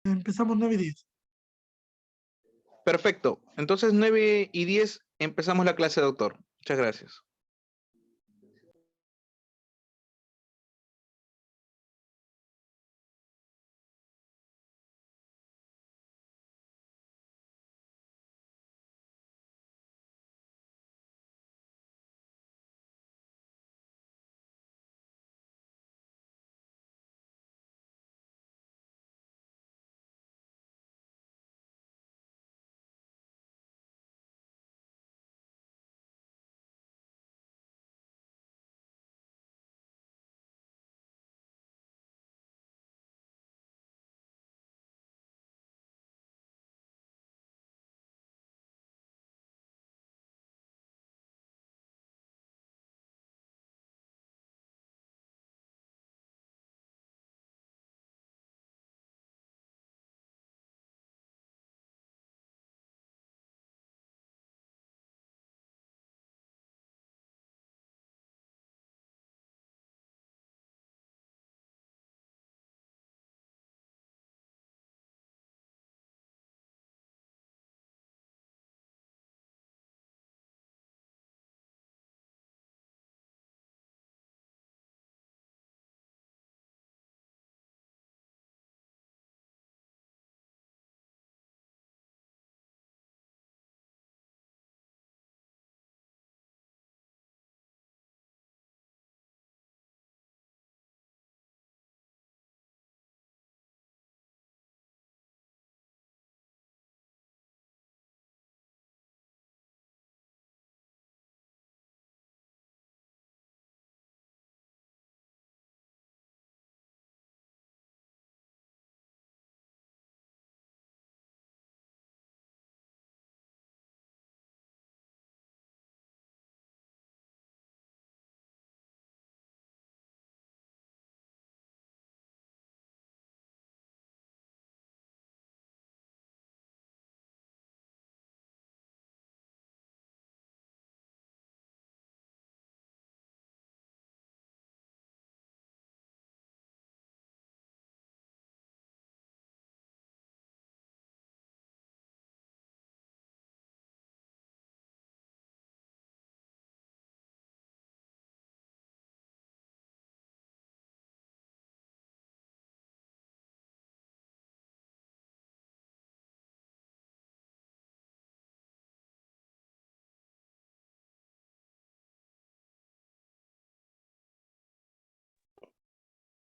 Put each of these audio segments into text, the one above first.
Empezamos 9:10. Perfecto. Entonces 9:10 empezamos la clase, doctor. Muchas gracias.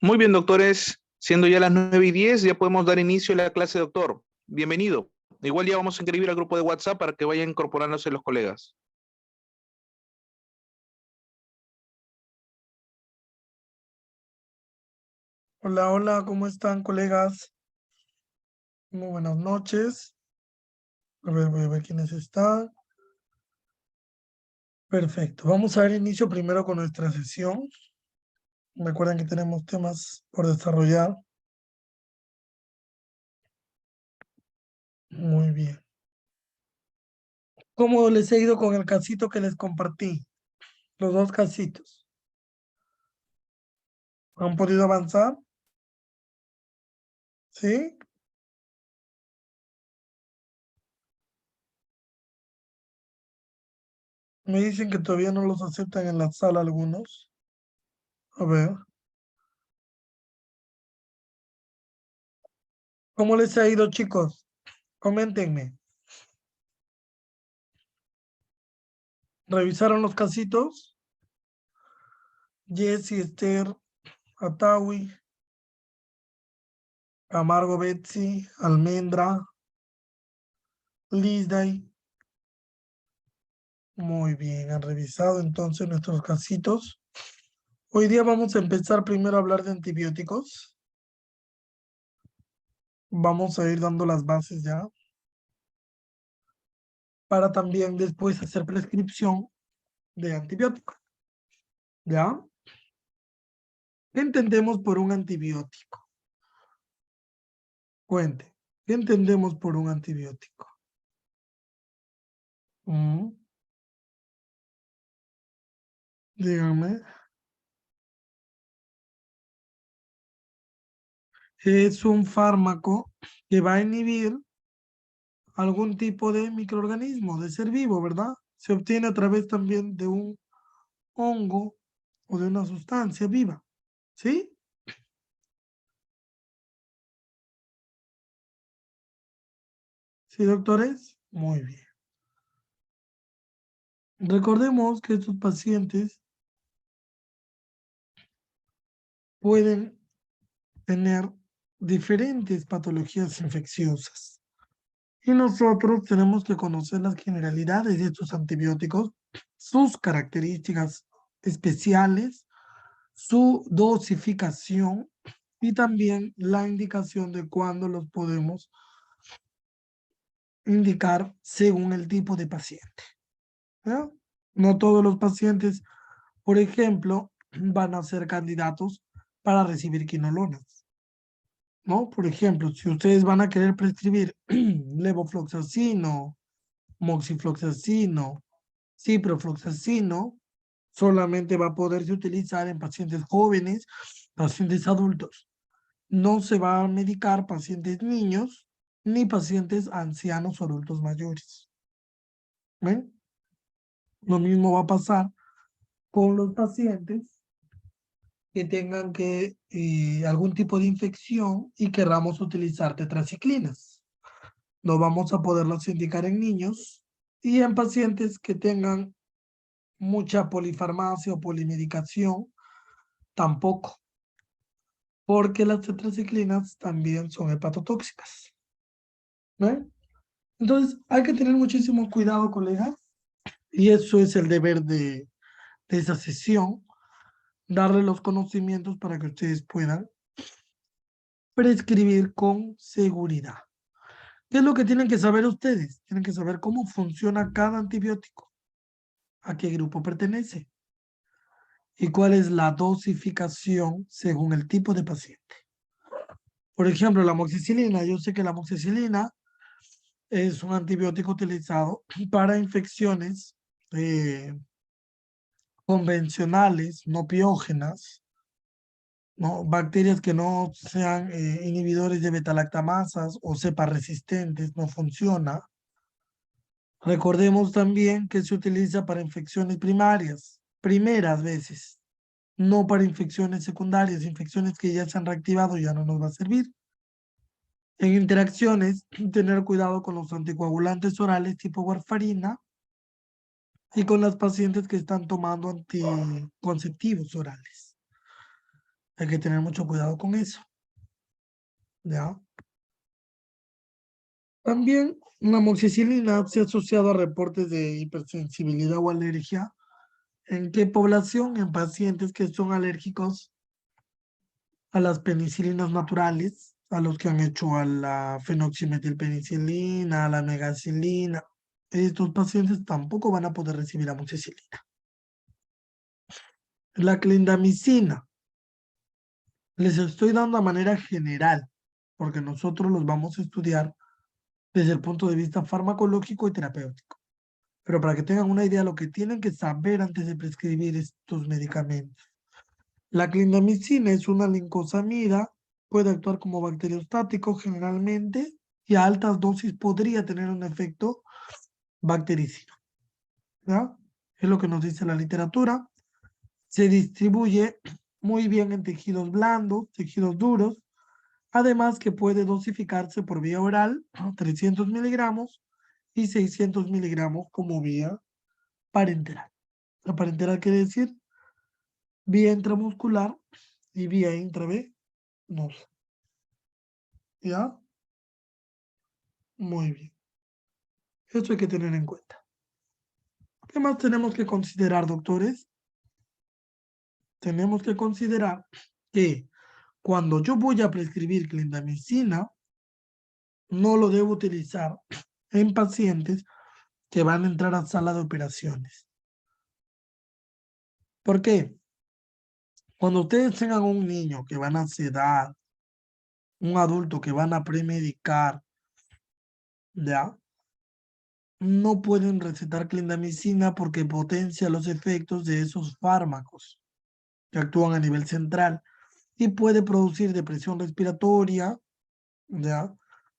Muy bien, doctores. Siendo ya las 9:10, ya podemos dar inicio a la clase, doctor. Bienvenido. Igual ya vamos a inscribir al grupo de WhatsApp para que vayan incorporándose los colegas. Hola, hola, ¿cómo están, colegas? Muy buenas noches. A ver, voy a ver quiénes están. Perfecto. Vamos a dar inicio primero con nuestra sesión. Recuerden que tenemos temas por desarrollar. Muy bien. ¿Cómo les he ido con el casito que les compartí? Los dos casitos. ¿Han podido avanzar? ¿Sí? Me dicen que todavía no los aceptan en la sala algunos. A ver. ¿Cómo les ha ido, chicos? Coméntenme. ¿Revisaron los casitos? Jessy, Esther, Atawi, Camargo, Betsy, Almendra, Lizday. Muy bien, han revisado entonces nuestros casitos. Hoy día vamos a empezar primero a hablar de antibióticos. Vamos a ir dando las bases ya, para también después hacer prescripción de antibióticos. ¿Ya? ¿Qué entendemos por un antibiótico? Cuente. ¿Qué entendemos por un antibiótico? Mm, Díganme. es un fármaco que va a inhibir algún tipo de microorganismo, de ser vivo, ¿verdad? Se obtiene a través también de un hongo o de una sustancia viva, ¿sí? ¿Sí, doctores? Muy bien. Recordemos que estos pacientes pueden tener diferentes patologías infecciosas y nosotros tenemos que conocer las generalidades de estos antibióticos, sus características especiales, su dosificación y también la indicación de cuándo los podemos indicar según el tipo de paciente, ¿ya? No todos los pacientes, por ejemplo, van a ser candidatos para recibir quinolonas, ¿no? Por ejemplo, si ustedes van a querer prescribir levofloxacino, moxifloxacino, ciprofloxacino, solamente va a poderse utilizar en pacientes jóvenes, pacientes adultos. No se va a medicar pacientes niños ni pacientes ancianos o adultos mayores. ¿Ven? Lo mismo va a pasar con los pacientes que tengan algún tipo de infección y querramos utilizar tetraciclinas. No vamos a poderlas indicar en niños y en pacientes que tengan mucha polifarmacia o polimedicación, tampoco, porque las tetraciclinas también son hepatotóxicas. ¿Ven? Entonces, hay que tener muchísimo cuidado, colegas, y eso es el deber de esa sesión, darle los conocimientos para que ustedes puedan prescribir con seguridad. ¿Qué es lo que tienen que saber ustedes? Tienen que saber cómo funciona cada antibiótico, a qué grupo pertenece y cuál es la dosificación según el tipo de paciente. Por ejemplo, la amoxicilina. Yo sé que la amoxicilina es un antibiótico utilizado para infecciones convencionales, no piógenas, ¿no? Bacterias que no sean inhibidores de beta-lactamasas o cepas resistentes, no funciona. Recordemos también que se utiliza para infecciones primarias, primeras veces, no para infecciones secundarias, infecciones que ya se han reactivado ya no nos va a servir. En interacciones, tener cuidado con los anticoagulantes orales tipo warfarina y con las pacientes que están tomando anticonceptivos orales. Hay que tener mucho cuidado con eso, ¿ya? También la amoxicilina se ha asociado a reportes de hipersensibilidad o alergia. ¿En qué población? En pacientes que son alérgicos a las penicilinas naturales, a los que han hecho a la fenoximetilpenicilina, a la megacilina. Estos pacientes tampoco van a poder recibir amoxicilina. La clindamicina, les estoy dando a manera general, porque nosotros los vamos a estudiar desde el punto de vista farmacológico y terapéutico. Pero para que tengan una idea de lo que tienen que saber antes de prescribir estos medicamentos. La clindamicina es una lincosamida, puede actuar como bacteriostático generalmente y a altas dosis podría tener un efecto bactericida, ¿ya? Es lo que nos dice la literatura. Se distribuye muy bien en tejidos blandos, tejidos duros, además que puede dosificarse por vía oral, 300 miligramos y 600 miligramos como vía parenteral. La parenteral quiere decir vía intramuscular y vía intravenosa. ¿Ya? Muy bien. Esto hay que tener en cuenta. ¿Qué más tenemos que considerar, doctores? Tenemos que considerar que cuando yo voy a prescribir clindamicina, no lo debo utilizar en pacientes que van a entrar a sala de operaciones. ¿Por qué? Cuando ustedes tengan un niño que van a sedar, un adulto que van a premedicar, ¿ya? No pueden recetar clindamicina porque potencia los efectos de esos fármacos que actúan a nivel central. y puede producir depresión respiratoria, ¿ya?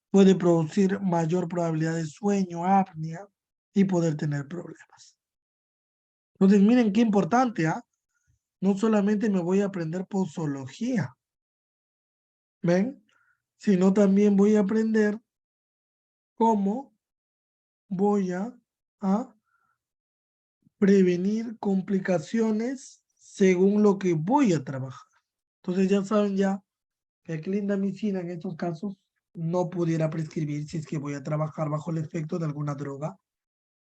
Puede producir mayor probabilidad de sueño, apnea y poder tener problemas. Entonces, miren qué importante, ¿ah? No solamente me voy a aprender posología, ¿ven? Sino también voy a aprender cómo voy a prevenir complicaciones según lo que voy a trabajar. Entonces ya saben ya que clindamicina en estos casos no pudiera prescribir si es que voy a trabajar bajo el efecto de alguna droga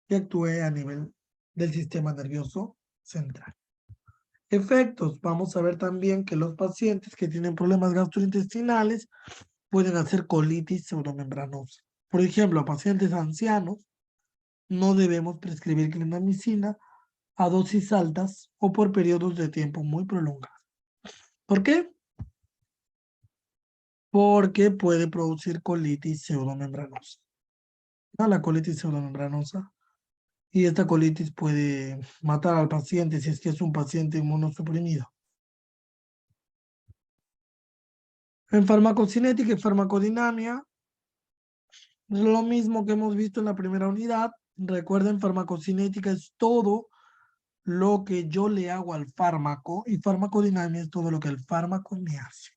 que actúe a nivel del sistema nervioso central. Efectos. Vamos a ver también que los pacientes que tienen problemas gastrointestinales pueden hacer colitis pseudomembranosa. Por ejemplo, a pacientes ancianos no debemos prescribir clindamicina a dosis altas o por periodos de tiempo muy prolongados. ¿Por qué? Porque puede producir colitis pseudomembranosa. La colitis pseudomembranosa. Y esta colitis puede matar al paciente si es que es un paciente inmunosuprimido. En farmacocinética y farmacodinamia, es lo mismo que hemos visto en la primera unidad. Recuerden, farmacocinética es todo lo que yo le hago al fármaco y farmacodinamia es todo lo que el fármaco me hace.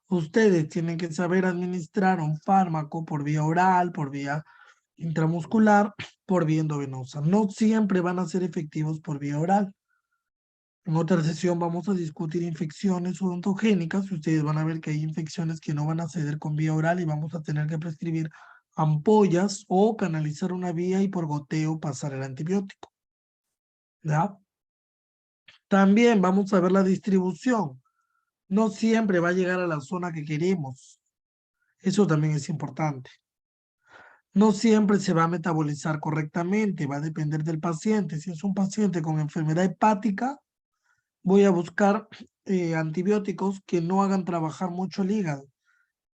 Ustedes tienen que saber administrar un fármaco por vía oral, por vía intramuscular, por vía endovenosa. No siempre van a ser efectivos por vía oral. En otra sesión vamos a discutir infecciones odontogénicas y ustedes van a ver que hay infecciones que no van a ceder con vía oral y vamos a tener que prescribir ampollas o canalizar una vía y por goteo pasar el antibiótico. ¿Ya? También vamos a ver la distribución. No siempre va a llegar a la zona que queremos. Eso también es importante. No siempre se va a metabolizar correctamente, va a depender del paciente. Si es un paciente con enfermedad hepática, voy a buscar antibióticos que no hagan trabajar mucho el hígado.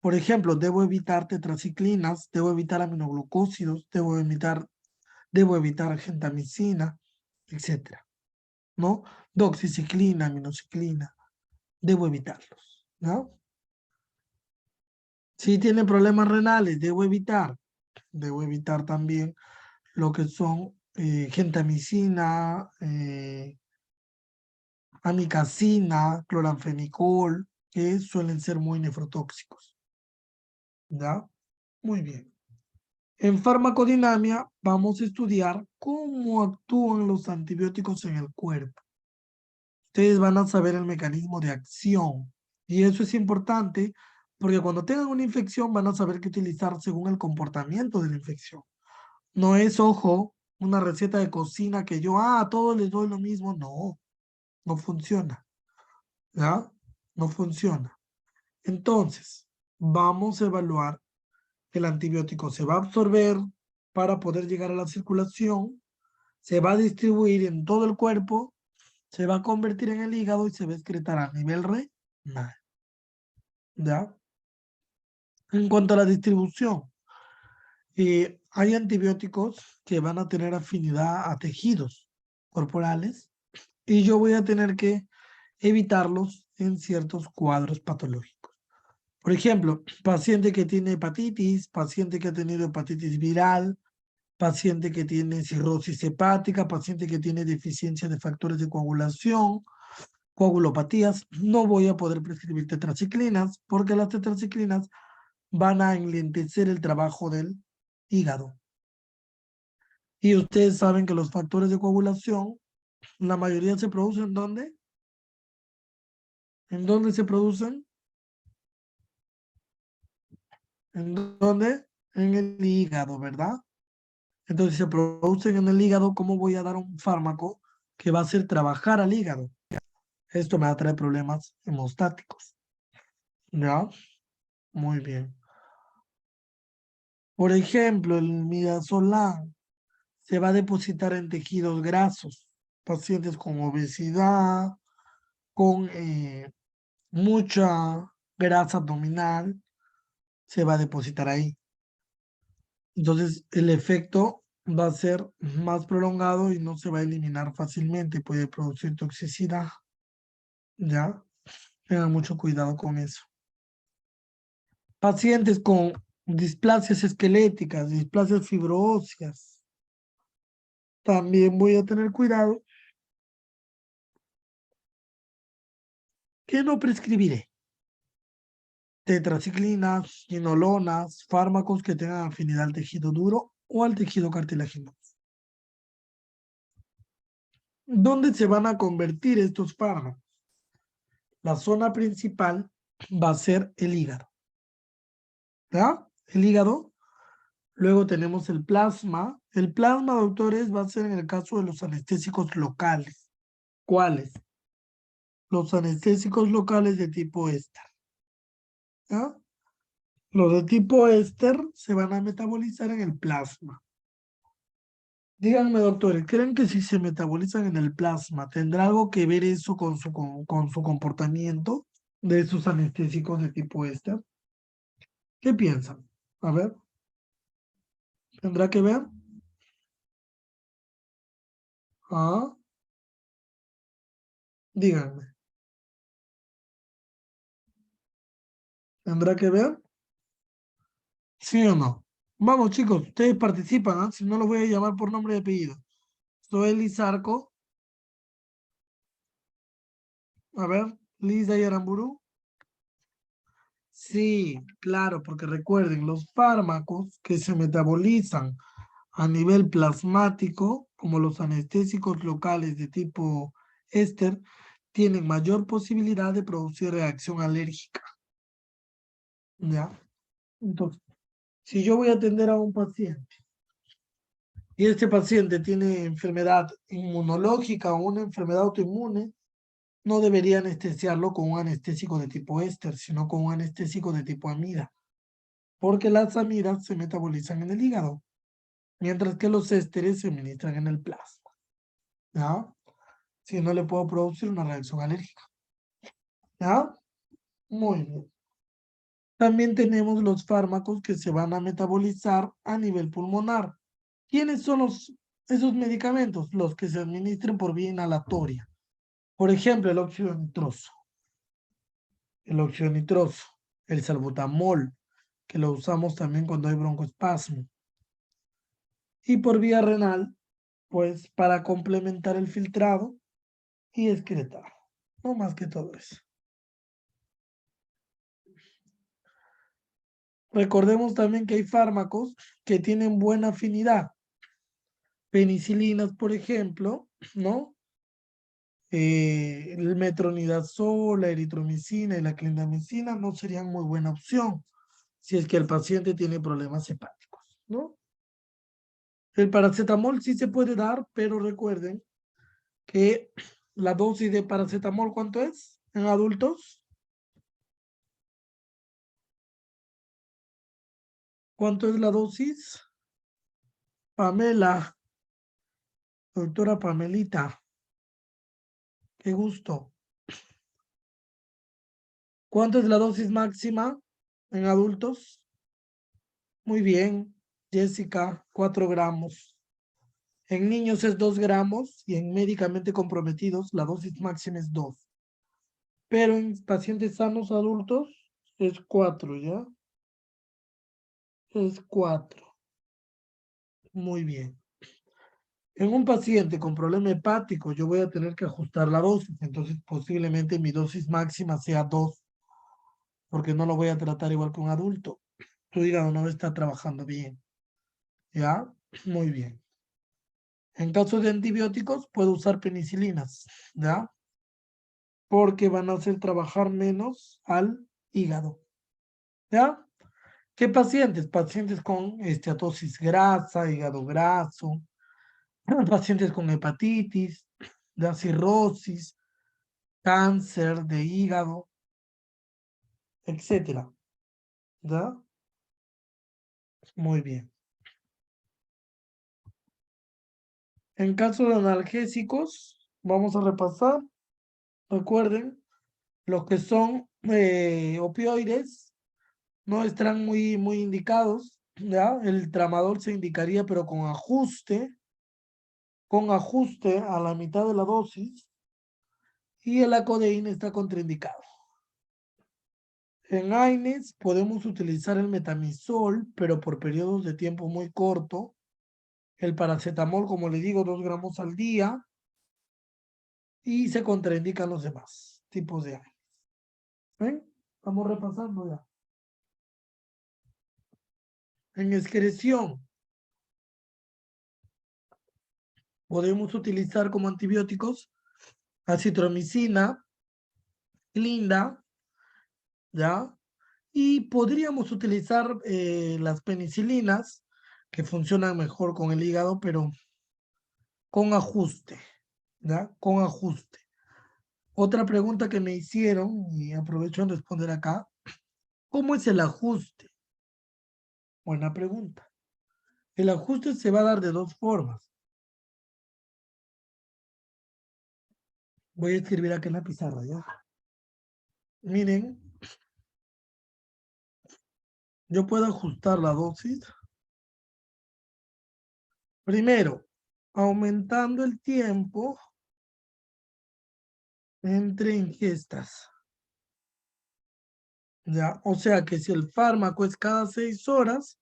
Por ejemplo, debo evitar tetraciclinas, debo evitar aminoglucósidos, debo evitar gentamicina, etcétera, ¿no? Doxiciclina, aminociclina, debo evitarlos, ¿no? Si tienen problemas renales, debo evitar también lo que son gentamicina, amikacina, cloranfenicol, que suelen ser muy nefrotóxicos. ¿Ya? Muy bien. En farmacodinamia vamos a estudiar cómo actúan los antibióticos en el cuerpo. Ustedes van a saber el mecanismo de acción. Y eso es importante porque cuando tengan una infección van a saber qué utilizar según el comportamiento de la infección. No es, ojo, una receta de cocina que yo, a todos les doy lo mismo. No, no funciona. ¿Ya? No funciona. Entonces, vamos a evaluar que el antibiótico se va a absorber para poder llegar a la circulación, se va a distribuir en todo el cuerpo, se va a convertir en el hígado y se va a excretar a nivel renal. ¿Ya? En cuanto a la distribución, hay antibióticos que van a tener afinidad a tejidos corporales y yo voy a tener que evitarlos en ciertos cuadros patológicos. Por ejemplo, paciente que tiene hepatitis, paciente que ha tenido hepatitis viral, paciente que tiene cirrosis hepática, paciente que tiene deficiencia de factores de coagulación, coagulopatías, no voy a poder prescribir tetraciclinas porque las tetraciclinas van a enlentecer el trabajo del hígado. Y ustedes saben que los factores de coagulación, la mayoría se producen ¿dónde? ¿En dónde se producen? ¿En dónde? En el hígado, ¿verdad? Entonces, si se producen en el hígado, ¿cómo voy a dar un fármaco que va a hacer trabajar al hígado? Esto me va a traer problemas hemostáticos. ¿Ya? Muy bien. Por ejemplo, el midazolam se va a depositar en tejidos grasos, pacientes con obesidad, con mucha grasa abdominal, se va a depositar ahí. Entonces, el efecto va a ser más prolongado y no se va a eliminar fácilmente, puede producir toxicidad, ¿ya? Tengan mucho cuidado con eso. Pacientes con displasias esqueléticas, displasias fibroóseas. También voy a tener cuidado que no prescribiré tetraciclinas, quinolonas, fármacos que tengan afinidad al tejido duro o al tejido cartilaginoso. ¿Dónde se van a convertir estos fármacos? La zona principal va a ser el hígado. ¿Ya? El hígado. Luego tenemos el plasma. El plasma, doctores, va a ser en el caso de los anestésicos locales. ¿Cuáles? Los anestésicos locales de tipo éster. ¿Ya? Los de tipo éster se van a metabolizar en el plasma. Díganme, doctores, ¿creen que si se metabolizan en el plasma, tendrá algo que ver eso con su comportamiento de esos anestésicos de tipo éster? ¿Qué piensan? A ver, ¿tendrá que ver? Ah, díganme, ¿tendrá que ver? ¿Sí o no? Vamos, chicos, ustedes participan, ¿ah? Si no los voy a llamar por nombre y apellido. Soy Lizarco. A ver, Lisa y Aramburu. Sí, claro, porque recuerden, los fármacos que se metabolizan a nivel plasmático, como los anestésicos locales de tipo éster, tienen mayor posibilidad de producir reacción alérgica. ¿Ya? Entonces, si yo voy a atender a un paciente y este paciente tiene enfermedad inmunológica o una enfermedad autoinmune, no debería anestesiarlo con un anestésico de tipo éster, sino con un anestésico de tipo amida, porque las amidas se metabolizan en el hígado, mientras que los ésteres se administran en el plasma. ¿Ya? Si no le puedo producir una reacción alérgica. ¿Ya? Muy bien. También tenemos los fármacos que se van a metabolizar a nivel pulmonar. ¿Quiénes son esos medicamentos? Los que se administran por vía inhalatoria. Por ejemplo, el óxido nitroso, el salbutamol, que lo usamos también cuando hay broncoespasmo. Y por vía renal, pues para complementar el filtrado y excretar. No más que todo eso. Recordemos también que hay fármacos que tienen buena afinidad. Penicilinas, por ejemplo, ¿no? El metronidazol, la eritromicina y la clindamicina no serían muy buena opción si es que el paciente tiene problemas hepáticos, ¿no? El paracetamol sí se puede dar, pero recuerden que la dosis de paracetamol, ¿cuánto es en adultos? ¿Cuánto es la dosis? Pamela, doctora Pamelita, qué gusto. ¿Cuánto es la dosis máxima en adultos? Muy bien, Jessica, 4 gramos. En niños es 2 gramos y en médicamente comprometidos la dosis máxima es 2. Pero en pacientes sanos adultos es 4, ¿ya? Es 4. Muy bien. En un paciente con problema hepático yo voy a tener que ajustar la dosis, entonces posiblemente mi dosis máxima sea 2, porque no lo voy a tratar igual que un adulto. Tu hígado no está trabajando bien, ¿ya? Muy bien. En caso de antibióticos, puedo usar penicilinas, ¿ya? Porque van a hacer trabajar menos al hígado, ¿ya? ¿Qué pacientes? Pacientes con esteatosis grasa, hígado graso, pacientes con hepatitis, de cirrosis, cáncer de hígado, etcétera, ¿ya? Muy bien. En caso de analgésicos, vamos a repasar. Recuerden, los que son opioides no estarán muy indicados, ¿ya? El tramadol se indicaría, pero con ajuste a la mitad de la dosis, y el acodeína está contraindicado, En AINES podemos utilizar el metamizol, pero por periodos de tiempo muy corto. El paracetamol, como le digo, 2 gramos al día. Y se contraindican los demás tipos de AINES. ¿Ven? Estamos repasando ya. En excreción, podemos utilizar como antibióticos acitromicina, Linda, ¿ya? Y podríamos utilizar las penicilinas, que funcionan mejor con el hígado, pero con ajuste, ¿ya? Con ajuste. Otra pregunta que me hicieron, y aprovecho en responder acá, ¿cómo es el ajuste? Buena pregunta. El ajuste se va a dar de 2 formas. Voy a escribir acá en la pizarra, ¿ya? Miren, yo puedo ajustar la dosis. Primero, aumentando el tiempo entre ingestas. ¿Ya? O sea que si el fármaco es cada 6 horas,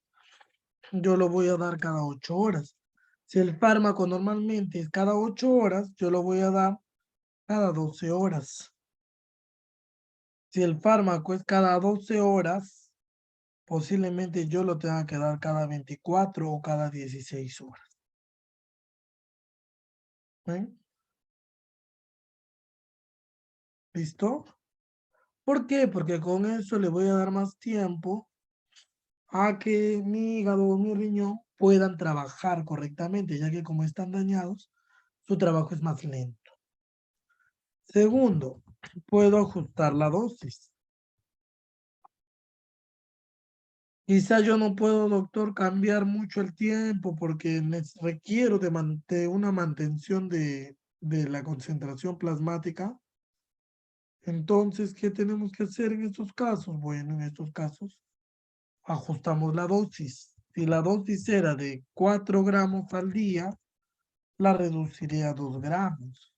yo lo voy a dar cada 8 horas. Si el fármaco normalmente es cada 8 horas, yo lo voy a dar cada 12 horas. Si el fármaco es cada 12 horas, posiblemente yo lo tenga que dar cada 24 o cada 16 horas. ¿Ven? ¿Listo? ¿Por qué? Porque con eso le voy a dar más tiempo a que mi hígado o mi riñón puedan trabajar correctamente, ya que como están dañados, su trabajo es más lento. Segundo, puedo ajustar la dosis. Quizá yo no puedo, doctor, cambiar mucho el tiempo porque requiero de una mantención de la concentración plasmática. Entonces, ¿qué tenemos que hacer en estos casos? Bueno, en estos casos ajustamos la dosis. Si la dosis era de 4 gramos al día, la reduciré a 2 gramos.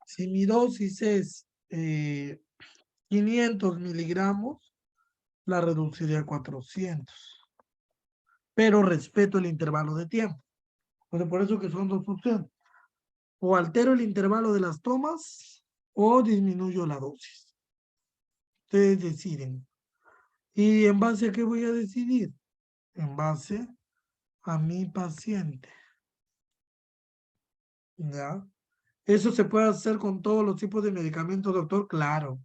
Si mi dosis es 500 miligramos, la reduciré a 400. Pero respeto el intervalo de tiempo. Entonces, por eso que son 2 opciones. O altero el intervalo de las tomas o disminuyo la dosis. Ustedes deciden. ¿Y en base a qué voy a decidir? En base a mi paciente. ¿Ya? ¿Eso se puede hacer con todos los tipos de medicamentos, doctor? Claro.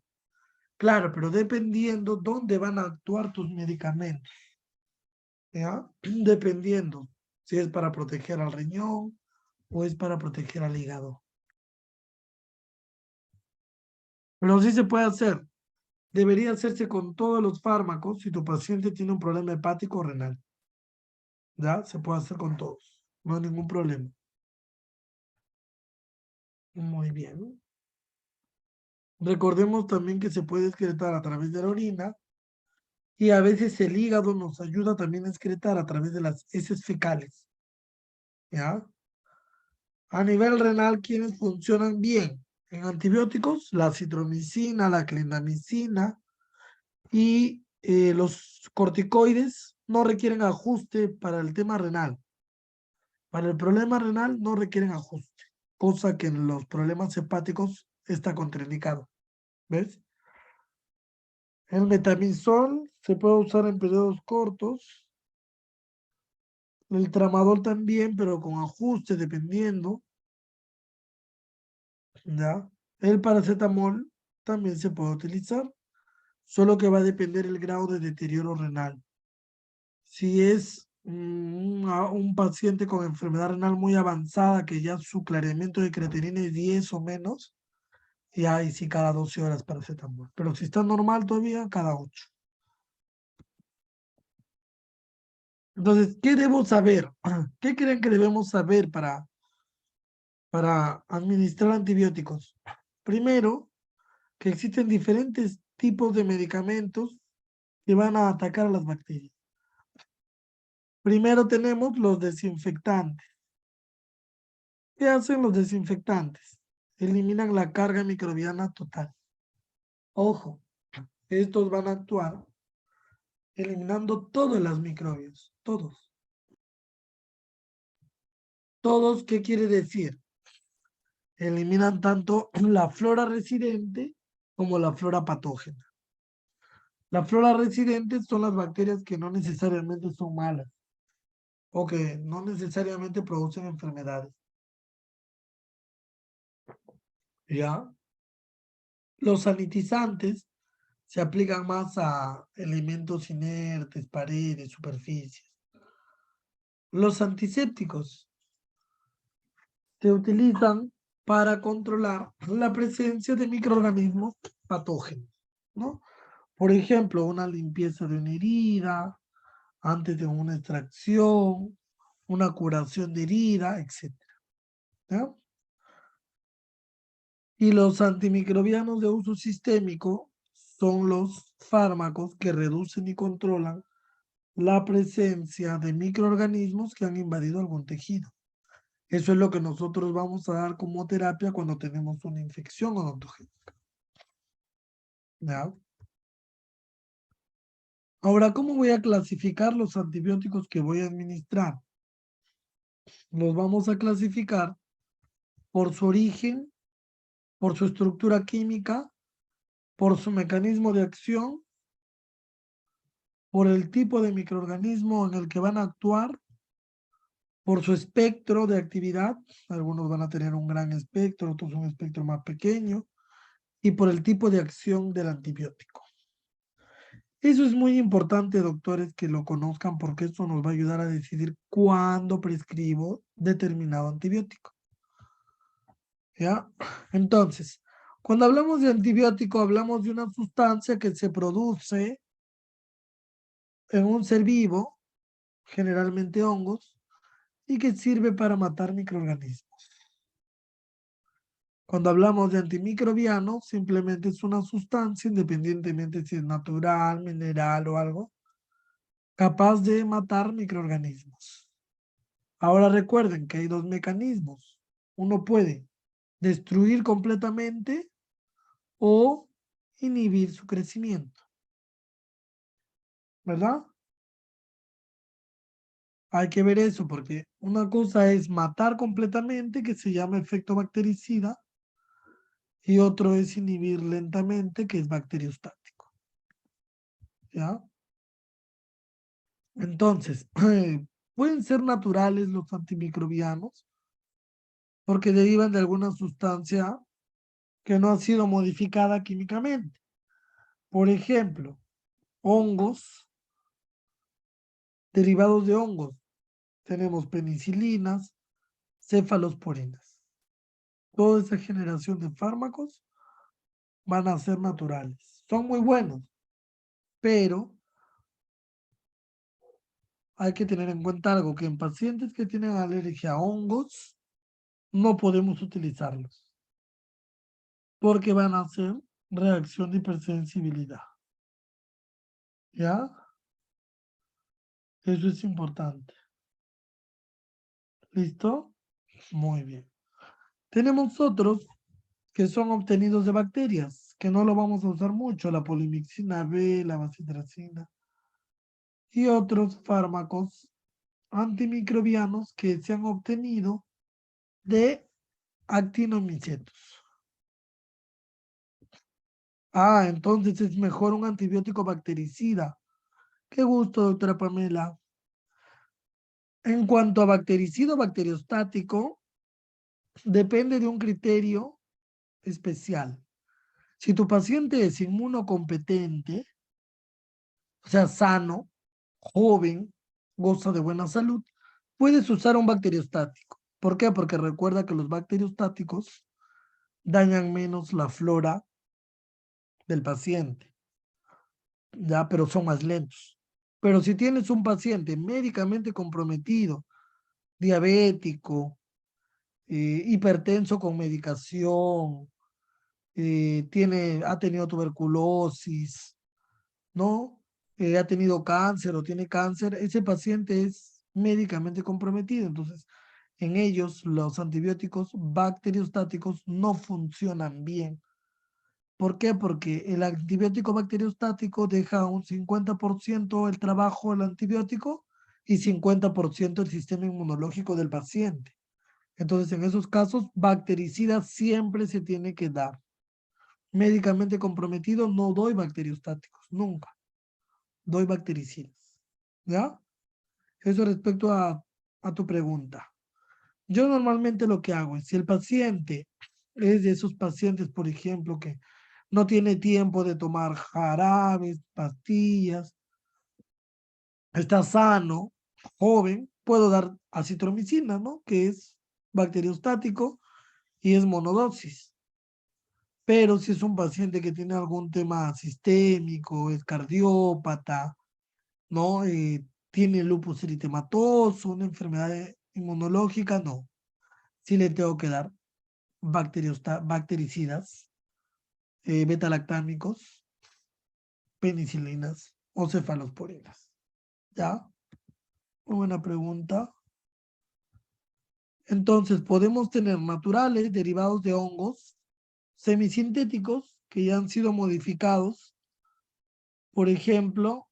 Claro, pero dependiendo dónde van a actuar tus medicamentos. ¿Ya? Dependiendo si es para proteger al riñón o es para proteger al hígado. Pero sí se puede hacer. Debería hacerse con todos los fármacos si tu paciente tiene un problema hepático o renal. ¿Ya? Se puede hacer con todos. No hay ningún problema. Muy bien. Recordemos también que se puede excretar a través de la orina y a veces el hígado nos ayuda también a excretar a través de las heces fecales. ¿Ya? A nivel renal, ¿quiénes funcionan bien? En antibióticos, la citromicina, la clindamicina y los corticoides no requieren ajuste para el tema renal. Para el problema renal no requieren ajuste, cosa que en los problemas hepáticos está contraindicado. ¿Ves? El metamizol se puede usar en periodos cortos. El tramadol también, pero con ajuste dependiendo. ¿Ya? El paracetamol también se puede utilizar, solo que va a depender el grado de deterioro renal. Si es un paciente con enfermedad renal muy avanzada, que ya su clareamiento de creatinina es 10 o menos, y ahí sí cada 12 horas paracetamol. Pero si está normal todavía, cada 8. Entonces, ¿qué debo saber? ¿Qué creen que debemos saber para administrar antibióticos? Primero, que existen diferentes tipos de medicamentos que van a atacar a las bacterias. Primero tenemos los desinfectantes. ¿Qué hacen los desinfectantes? Eliminan la carga microbiana total. Ojo, Estos van a actuar eliminando todos los microbios, todos. Todos, ¿qué quiere decir? Eliminan tanto la flora residente como la flora patógena. La flora residente son las bacterias que no necesariamente son malas o que no necesariamente producen enfermedades. ¿Ya? Los sanitizantes se aplican más a elementos inertes, paredes, superficies. Los antisépticos se utilizan para controlar la presencia de microorganismos patógenos, ¿no? Por ejemplo, una limpieza de una herida, antes de una extracción, una curación de herida, etc. ¿Ya? Y los antimicrobianos de uso sistémico son los fármacos que reducen y controlan la presencia de microorganismos que han invadido algún tejido. Eso es lo que nosotros vamos a dar como terapia cuando tenemos una infección odontogénica. ¿Ya? Ahora, ¿cómo voy a clasificar los antibióticos que voy a administrar? Los vamos a clasificar por su origen, por su estructura química, por su mecanismo de acción, por el tipo de microorganismo en el que van a actuar, por su espectro de actividad. Algunos van a tener un gran espectro, otros un espectro más pequeño, y por el tipo de acción del antibiótico. Eso es muy importante, doctores, que lo conozcan porque esto nos va a ayudar a decidir cuándo prescribo determinado antibiótico. ¿Ya? Entonces, cuando hablamos de antibiótico, hablamos de una sustancia que se produce en un ser vivo, generalmente hongos, y que sirve para matar microorganismos. Cuando hablamos de antimicrobiano, simplemente es una sustancia, independientemente si es natural, mineral o algo, capaz de matar microorganismos. Ahora recuerden que hay dos mecanismos. Uno puede destruir completamente o inhibir su crecimiento, ¿verdad? Hay que ver eso porque una cosa es matar completamente, que se llama efecto bactericida, y otro es inhibir lentamente, que es bacteriostático. ¿Ya? Entonces, pueden ser naturales los antimicrobianos porque derivan de alguna sustancia que no ha sido modificada químicamente. Por ejemplo, hongos, derivados de hongos. Tenemos penicilinas, cefalosporinas. Toda esa generación de fármacos van a ser naturales. Son muy buenos, pero hay que tener en cuenta algo, que en pacientes que tienen alergia a hongos, no podemos utilizarlos, porque van a hacer reacción de hipersensibilidad. ¿Ya? Eso es importante. ¿Listo? Muy bien. Tenemos otros que son obtenidos de bacterias, que no lo vamos a usar mucho, la polimixina B, la bacitracina, y otros fármacos antimicrobianos que se han obtenido de actinomicetos. Ah, entonces es mejor un antibiótico bactericida. Qué gusto, doctora Pamela. En cuanto a bactericida o bacteriostático, depende de un criterio especial. Si tu paciente es inmunocompetente, o sea, sano, joven, goza de buena salud, puedes usar un bacteriostático. ¿Por qué? Porque recuerda que los bacteriostáticos dañan menos la flora del paciente, ya, pero son más lentos. Pero si tienes un paciente médicamente comprometido, diabético, hipertenso con medicación, ha tenido tuberculosis, ¿no? Ha tenido cáncer o tiene cáncer, ese paciente es médicamente comprometido. Entonces, en ellos los antibióticos bacteriostáticos no funcionan bien ¿Por qué? Porque el antibiótico bacteriostático deja un 50% el trabajo del antibiótico y 50% el sistema inmunológico del paciente. Entonces, en esos casos, bactericida siempre se tiene que dar. Médicamente comprometido, no doy bacteriostáticos, nunca. Doy bactericidas. ¿Ya? Eso respecto a tu pregunta. Yo normalmente lo que hago es, si el paciente es de esos pacientes, por ejemplo, que no tiene tiempo de tomar jarabes, pastillas, está sano, joven, puedo dar acitromicina, ¿no? Que es bacteriostático y es monodosis. Pero si es un paciente que tiene algún tema sistémico, es cardiópata, ¿no? Tiene lupus eritematoso, una enfermedad inmunológica, no. Sí le tengo que dar bactericidas, betalactámicos, penicilinas o cefalosporinas. ¿Ya? Muy buena pregunta. Entonces, podemos tener naturales derivados de hongos, semisintéticos que ya han sido modificados. Por ejemplo,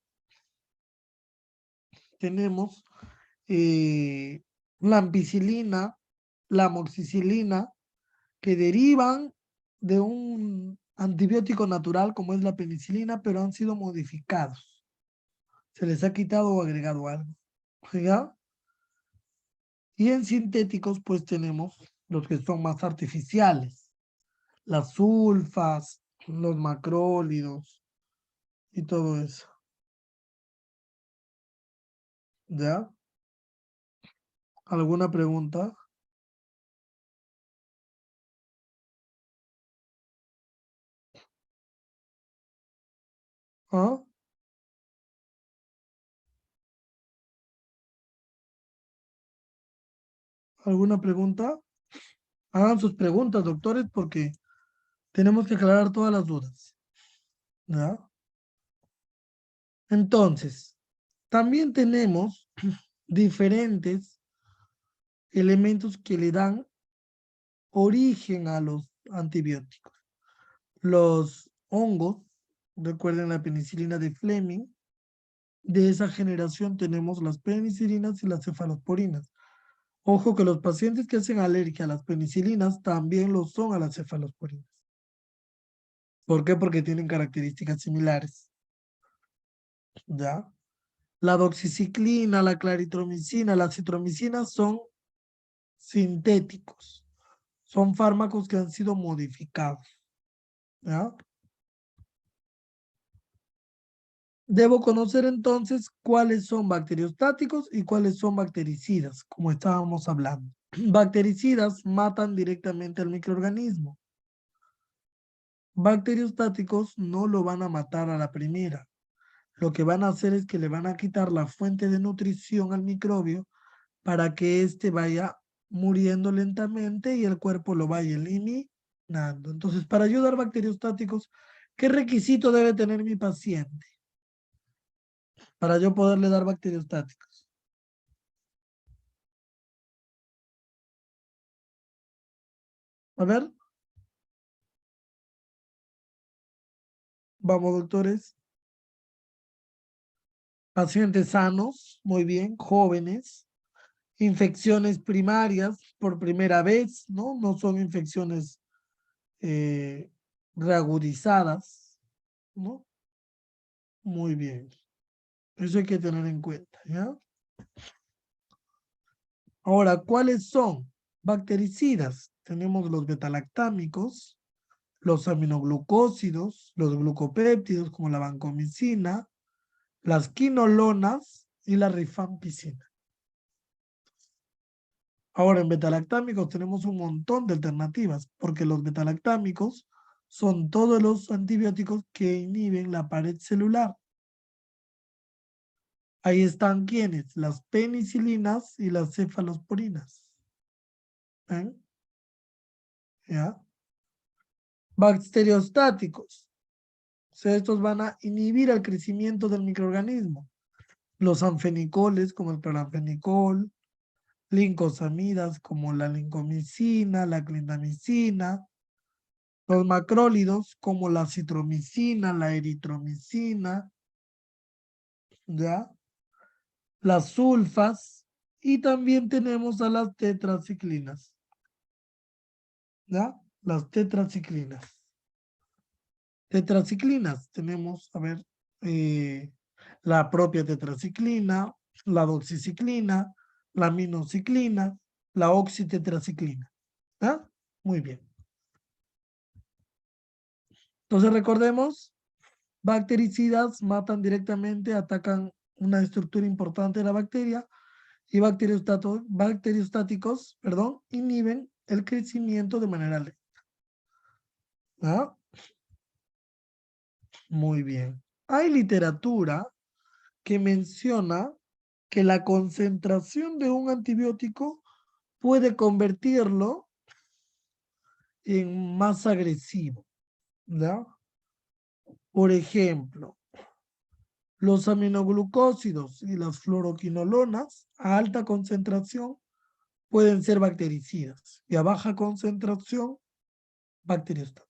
tenemos la ampicilina, la amoxicilina, que derivan de un antibiótico natural como es la penicilina, pero han sido modificados. Se les ha quitado o agregado algo. ¿Ya? Y en sintéticos, pues tenemos los que son más artificiales, las sulfas, los macrólidos y todo eso. ¿Ya? ¿Alguna pregunta? ¿Ah? ¿Alguna pregunta? Hagan sus preguntas, doctores, porque tenemos que aclarar todas las dudas. ¿Ya? Entonces, también tenemos diferentes elementos que le dan origen a los antibióticos. Los hongos, recuerden la penicilina de Fleming, de esa generación tenemos las penicilinas y las cefalosporinas. Ojo que los pacientes que hacen alergia a las penicilinas también lo son a las cefalosporinas. ¿Por qué? Porque tienen características similares. ¿Ya? La doxiciclina, la claritromicina, la citromicina son sintéticos. Son fármacos que han sido modificados. ¿Ya? Debo conocer entonces cuáles son bacteriostáticos y cuáles son bactericidas, como estábamos hablando. Bactericidas matan directamente al microorganismo. Bacteriostáticos no lo van a matar a la primera. Lo que van a hacer es que le van a quitar la fuente de nutrición al microbio para que éste vaya muriendo lentamente y el cuerpo lo vaya eliminando. Entonces, para ayudar bacteriostáticos, ¿qué requisito debe tener mi paciente para yo poderle dar bacteriostáticos? A ver, vamos, doctores. Pacientes sanos, muy bien, jóvenes, infecciones primarias por primera vez, ¿no? No son infecciones eh, reagudizadas, ¿no? Muy bien. Eso hay que tener en cuenta, ¿ya? Ahora, ¿cuáles son? Bactericidas. Tenemos los betalactámicos, los aminoglucósidos, los glucopéptidos como la vancomicina, las quinolonas y la rifampicina. Ahora, en betalactámicos tenemos un montón de alternativas, porque los betalactámicos son todos los antibióticos que inhiben la pared celular. Ahí están ¿quiénes? Las penicilinas y las cefalosporinas. ¿Ven? ¿Ya? Bacteriostáticos. O sea, estos van a inhibir el crecimiento del microorganismo. Los anfenicoles, como el cloranfenicol, lincosamidas, como la lincomicina, la clindamicina, Los macrólidos, como la citromicina, la eritromicina, ¿ya? Las sulfas, y también tenemos a las tetraciclinas, ¿ya? Las tetraciclinas. Tetraciclinas, tenemos, a ver, la propia tetraciclina, la doxiciclina, la minociclina, la oxitetraciclina. ¿Ah? Muy bien. Entonces recordemos, bactericidas matan directamente, atacan una estructura importante de la bacteria, y bacteriostáticos, perdón, inhiben el crecimiento de manera lenta. ¿Ah? Muy bien. Hay literatura que menciona que la concentración de un antibiótico puede convertirlo en más agresivo, ¿ya? Por ejemplo, los aminoglucósidos y las fluoroquinolonas a alta concentración pueden ser bactericidas y a baja concentración bacteriostáticos.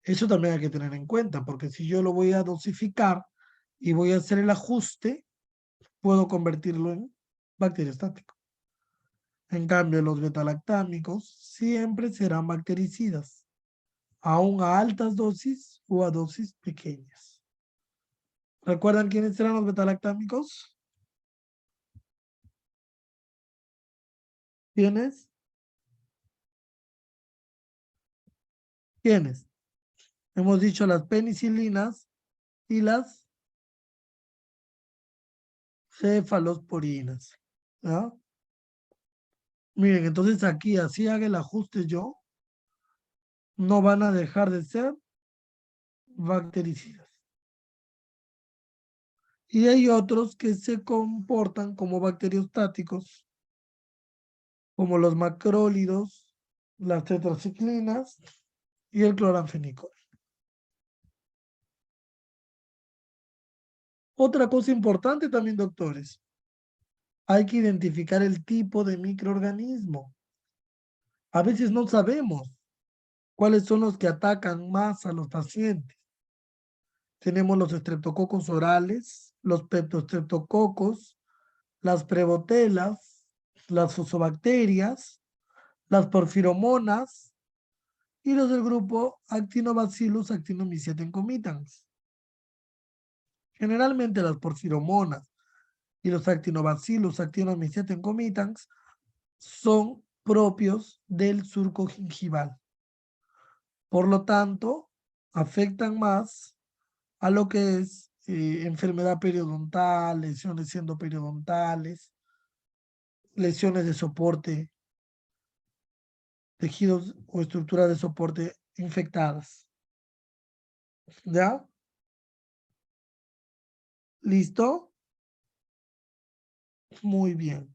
Eso también hay que tener en cuenta, porque si yo lo voy a dosificar y voy a hacer el ajuste, puedo convertirlo en bacteriostático. En cambio, los betalactámicos siempre serán bactericidas, aún a altas dosis o a dosis pequeñas. ¿Recuerdan quiénes eran los betalactámicos? ¿Quiénes? ¿Quiénes? Hemos dicho las penicilinas y las cefalosporinas. ¿Ya? Miren, entonces aquí, así haga el ajuste yo, no van a dejar de ser bactericidas. Y hay otros que se comportan como bacteriostáticos, como los macrólidos, las tetraciclinas y el cloranfenicol. Otra cosa importante también, doctores, hay que identificar el tipo de microorganismo. A veces no sabemos cuáles son los que atacan más a los pacientes. Tenemos los estreptococos orales, los peptostreptococos, las prebotelas, las fusobacterias, las porfiromonas y los del grupo Actinobacillus actinomycetum comitans. Generalmente las porfiromonas y los Actinobacillus actinomycetum comitans son propios del surco gingival. Por lo tanto, afectan más a lo que es enfermedad periodontal, lesiones endoperiodontal, lesiones de soporte, tejidos o estructuras de soporte infectadas. ¿Ya? ¿Listo? Muy bien.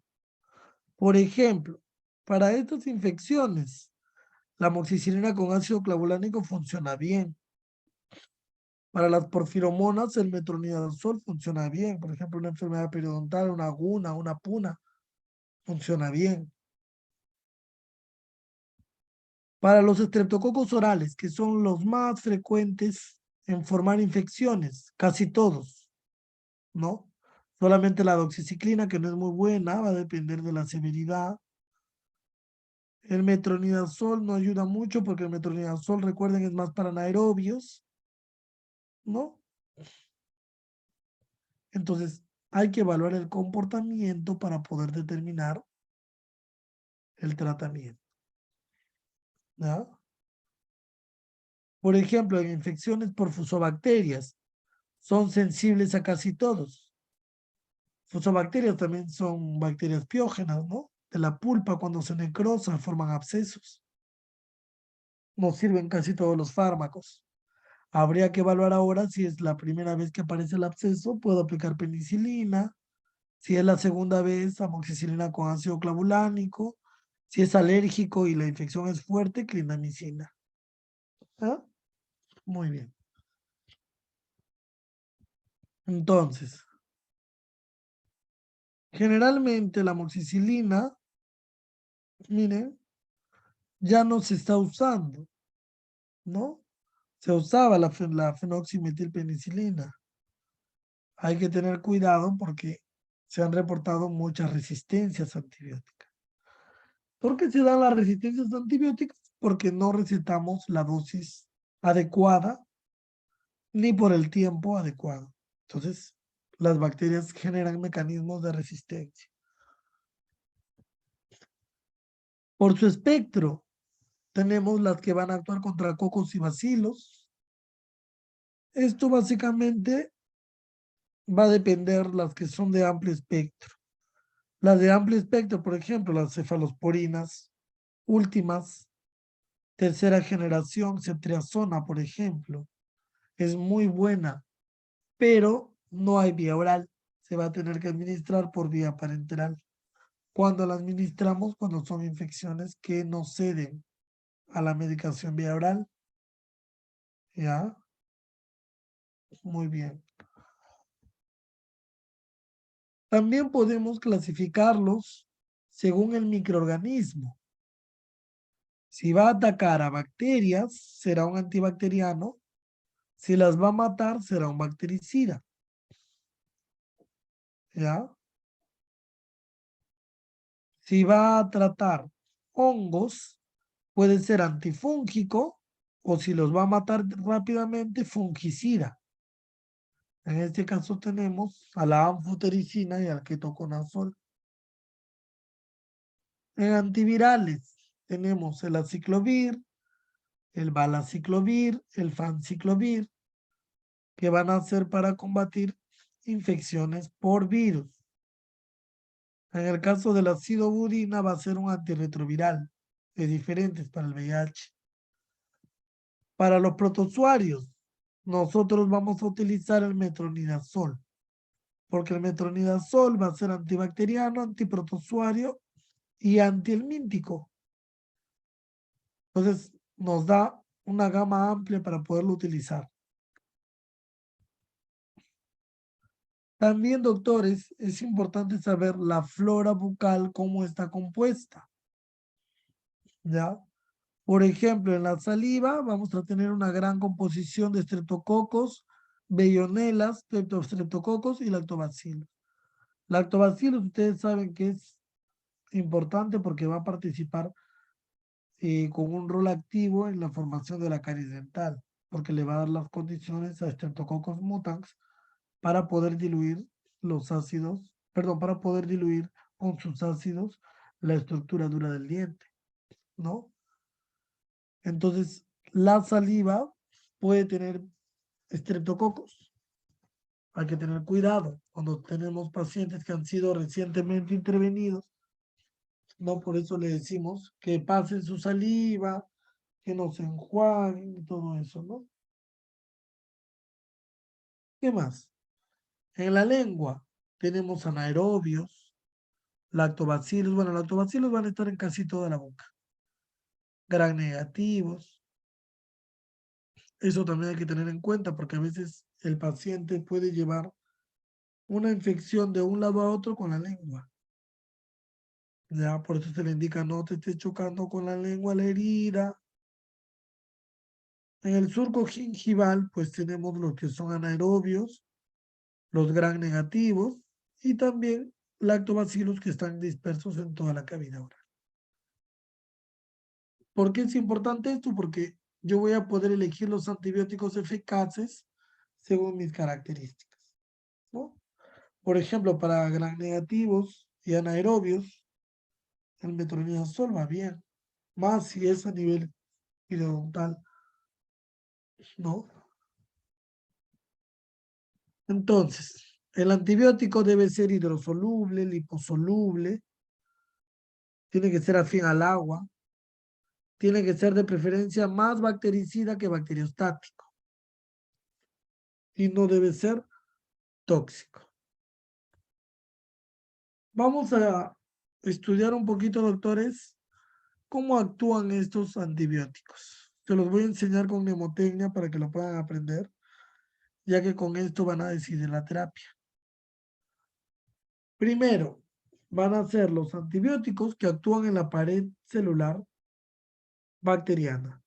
Por ejemplo, para estas infecciones, la amoxicilina con ácido clavulánico funciona bien. Para las porfiromonas, el metronidazol funciona bien. Por ejemplo, una enfermedad periodontal, una aguna, una puna, funciona bien. Para los estreptococos orales, que son los más frecuentes en formar infecciones, casi todos, ¿no? Solamente la doxiciclina, que no es muy buena, va a depender de la severidad. El metronidazol no ayuda mucho porque el metronidazol, recuerden, es más para anaerobios, ¿no? Entonces, hay que evaluar el comportamiento para poder determinar el tratamiento, ¿ya? Por ejemplo, en infecciones por fusobacterias, son sensibles a casi todos. Fusobacterias también son bacterias piógenas, ¿no? De la pulpa, cuando se necrosan, forman abscesos. Nos sirven casi todos los fármacos. Habría que evaluar ahora si es la primera vez que aparece el absceso, puedo aplicar penicilina. Si es la segunda vez, amoxicilina con ácido clavulánico. Si es alérgico y la infección es fuerte, clindamicina. ¿Ah? Muy bien. Entonces, generalmente la amoxicilina, miren, ya no se está usando, ¿no? Se usaba la fenoximetilpenicilina. Hay que tener cuidado porque se han reportado muchas resistencias antibióticas. ¿Por qué se dan las resistencias antibióticas? Porque no recetamos la dosis adecuada ni por el tiempo adecuado. Entonces, las bacterias generan mecanismos de resistencia. Por su espectro, tenemos las que van a actuar contra cocos y bacilos. Esto básicamente va a depender las que son de amplio espectro. Las de amplio espectro, por ejemplo, las cefalosporinas últimas, tercera generación, ceftriaxona, por ejemplo, es muy buena, pero no hay vía oral. Se va a tener que administrar por vía parenteral. Cuando la administramos, cuando son infecciones que no ceden a la medicación vía oral. ¿Ya? Muy bien. También podemos clasificarlos según el microorganismo. Si va a atacar a bacterias, será un antibacteriano. Si las va a matar, será un bactericida. ¿Ya? Si va a tratar hongos, puede ser antifúngico o si los va a matar rápidamente, fungicida. En este caso tenemos a la anfotericina y al ketoconazol. En antivirales tenemos el aciclovir, el valaciclovir, el fanciclovir, que van a ser para combatir infecciones por virus. En el caso del ácido budina va a ser un antirretroviral, es diferente para el VIH. Para los protozoarios, nosotros vamos a utilizar el metronidazol, porque el metronidazol va a ser antibacteriano, antiprotozoario y antihelmíntico. Entonces, nos da una gama amplia para poderlo utilizar. También, doctores, es importante saber la flora bucal, cómo está compuesta. ¿Ya? Por ejemplo, en la saliva vamos a tener una gran composición de estreptococos, vellonelas, streptococos y lactobacilos. Lactobacilos, ustedes saben que es importante porque va a participar con un rol activo en la formación de la caries dental, porque le va a dar las condiciones a Streptococcus mutans para poder diluir los ácidos, perdón, para poder diluir con sus ácidos la estructura dura del diente, ¿no? Entonces, la saliva puede tener estreptococos. Hay que tener cuidado cuando tenemos pacientes que han sido recientemente intervenidos, ¿no? Por eso le decimos que pasen su saliva, que no se enjuaguen y todo eso, ¿no? ¿Qué más? En la lengua tenemos anaerobios, lactobacilos. Bueno, lactobacilos van a estar en casi toda la boca. Gram negativos. Eso también hay que tener en cuenta porque a veces el paciente puede llevar una infección de un lado a otro con la lengua. Ya, por eso se le indica no te estés chocando con la lengua la herida. En el surco gingival, pues tenemos los que son anaerobios, los gram negativos y también lactobacilos que están dispersos en toda la cavidad oral. ¿Por qué es importante esto? Porque yo voy a poder elegir los antibióticos eficaces según mis características, ¿no? Por ejemplo, para gram negativos y anaerobios, el metronidazol va bien, más si es a nivel periodontal, ¿no? Entonces, el antibiótico debe ser hidrosoluble, liposoluble, tiene que ser afín al agua, tiene que ser de preferencia más bactericida que bacteriostático y no debe ser tóxico. Vamos a estudiar un poquito, doctores, cómo actúan estos antibióticos. Se los voy a enseñar con mnemotecnia para que lo puedan aprender, ya que con esto van a decidir la terapia. Primero, van a ser los antibióticos que actúan en la pared celular bacteriana.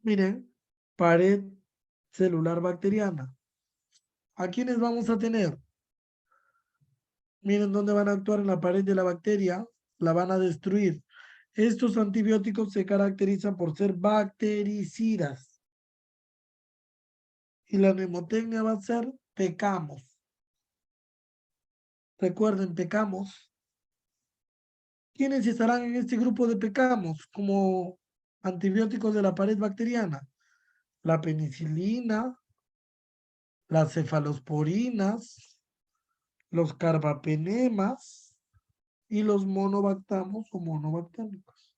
Miren, pared celular bacteriana. ¿A quiénes vamos a tener? Miren dónde van a actuar en la pared de la bacteria. La van a destruir. Estos antibióticos se caracterizan por ser bactericidas. Y la mnemotecnia va a ser pecamos. Recuerden, pecamos. ¿Quiénes estarán en este grupo de pecamos como antibióticos de la pared bacteriana? La penicilina, las cefalosporinas, los carbapenemas y los monobactamos o monobactémicos.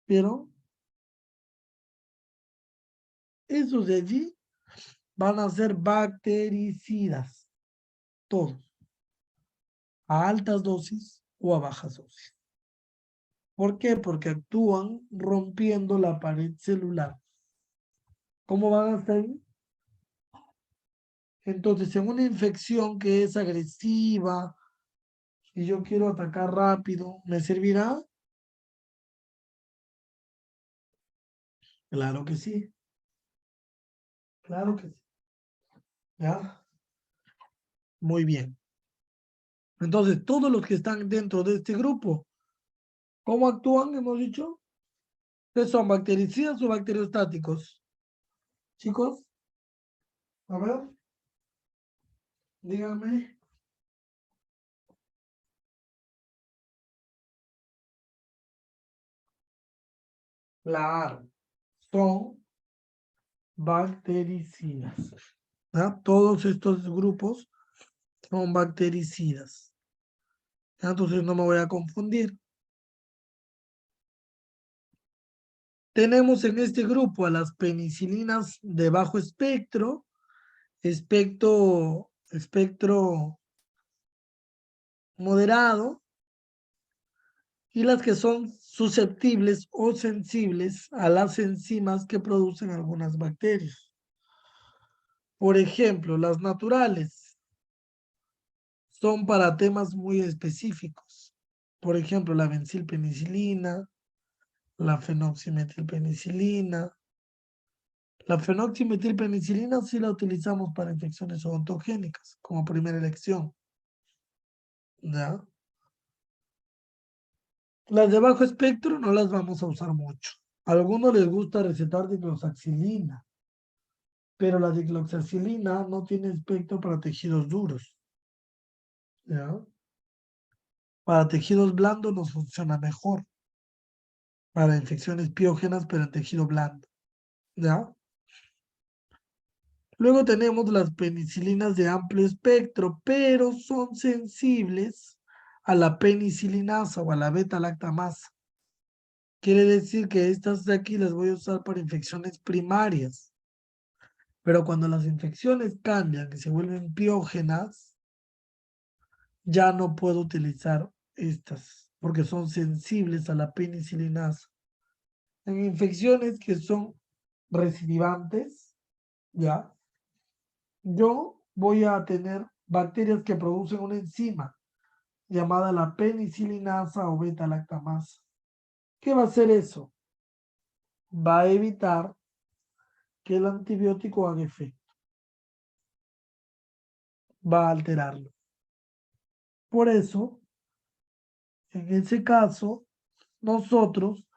¿Vieron? Esos de allí van a ser bactericidas, todos, a altas dosis o a bajas dosis. ¿Por qué? Porque actúan rompiendo la pared celular. ¿Cómo van a estar? Entonces, en una infección que es agresiva y yo quiero atacar rápido, ¿me servirá? Claro que sí, claro que sí. ¿Ya? Muy bien. Entonces, todos los que están dentro de este grupo, ¿cómo actúan? Hemos dicho que son bactericidas o bacteriostáticos. Chicos, a ver, díganme. Claro, son bactericidas. ¿Ya? Todos estos grupos son bactericidas. ¿Ya? Entonces no me voy a confundir. Tenemos en este grupo a las penicilinas de bajo espectro, espectro moderado, y las que son susceptibles o sensibles a las enzimas que producen algunas bacterias. Por ejemplo, las naturales son para temas muy específicos. Por ejemplo, la benzilpenicilina, la fenoximetilpenicilina. La fenoximetilpenicilina sí la utilizamos para infecciones odontogénicas como primera elección. ¿Ya? Las de bajo espectro no las vamos a usar mucho. A algunos les gusta recetar dicloxacilina, pero la dicloxacilina no tiene espectro para tejidos duros. ¿Ya? Para tejidos blandos nos funciona mejor. Para infecciones piógenas, pero en tejido blando. ¿Ya? Luego tenemos las penicilinas de amplio espectro, pero son sensibles a la penicilinasa o a la beta-lactamasa. Quiere decir que estas de aquí las voy a usar para infecciones primarias. Pero cuando las infecciones cambian y se vuelven piógenas, ya no puedo utilizar estas porque son sensibles a la penicilinasa. En infecciones que son recidivantes, ya, yo voy a tener bacterias que producen una enzima llamada la penicilinasa o beta-lactamasa. ¿Qué va a hacer eso? Va a evitar que el antibiótico haga efecto. Va a alterarlo. Por eso, en ese caso, nosotros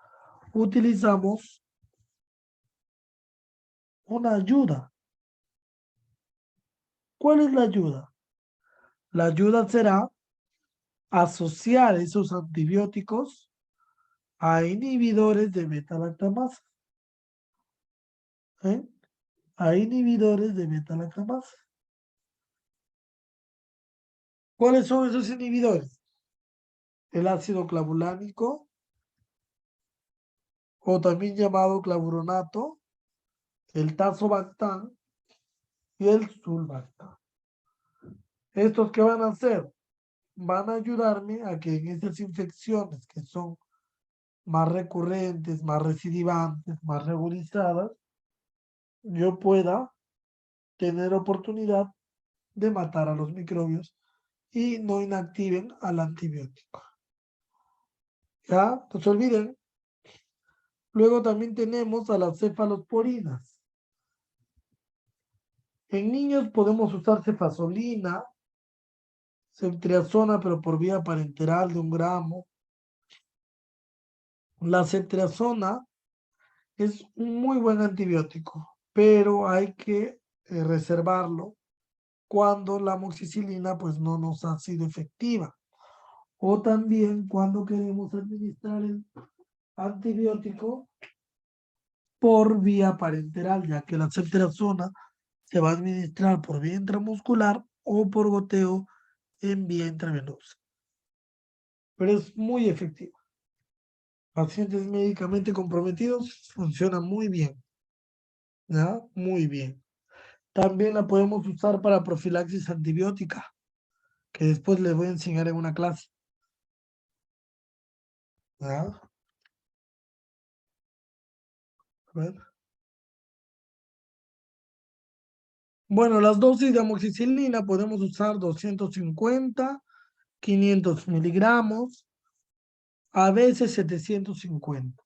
utilizamos una ayuda. ¿Cuál es la ayuda? La ayuda será asociar esos antibióticos a inhibidores de beta-lactamasa. ¿Eh? A inhibidores de beta-lactamasa. ¿Cuáles son esos inhibidores? El ácido clavulánico, o también llamado clavuronato, el tazobactam y el sulbactam. ¿Estos qué van a hacer? Van a ayudarme a que en esas infecciones que son más recurrentes, más recidivantes, más regularizadas, yo pueda tener oportunidad de matar a los microbios y no inactiven al antibiótico. ¿Ya? No se olviden. Luego también tenemos a las cefalosporinas. En niños podemos usar cefazolina, ceftriaxona, pero por vía parenteral de 1 gramo. La ceftriaxona es un muy buen antibiótico, pero hay que reservarlo cuando la amoxicilina pues no nos ha sido efectiva. O también cuando queremos administrar el antibiótico por vía parenteral, ya que la ceftriaxona se va a administrar por vía intramuscular o por goteo en vía intravenosa. Pero es muy efectiva. Pacientes médicamente comprometidos funciona muy bien. ¿Ya? Muy bien. También la podemos usar para profilaxis antibiótica, que después les voy a enseñar en una clase. ¿Ya? A ver. Bueno, las dosis de amoxicilina podemos usar 250, 500 miligramos, a veces 750.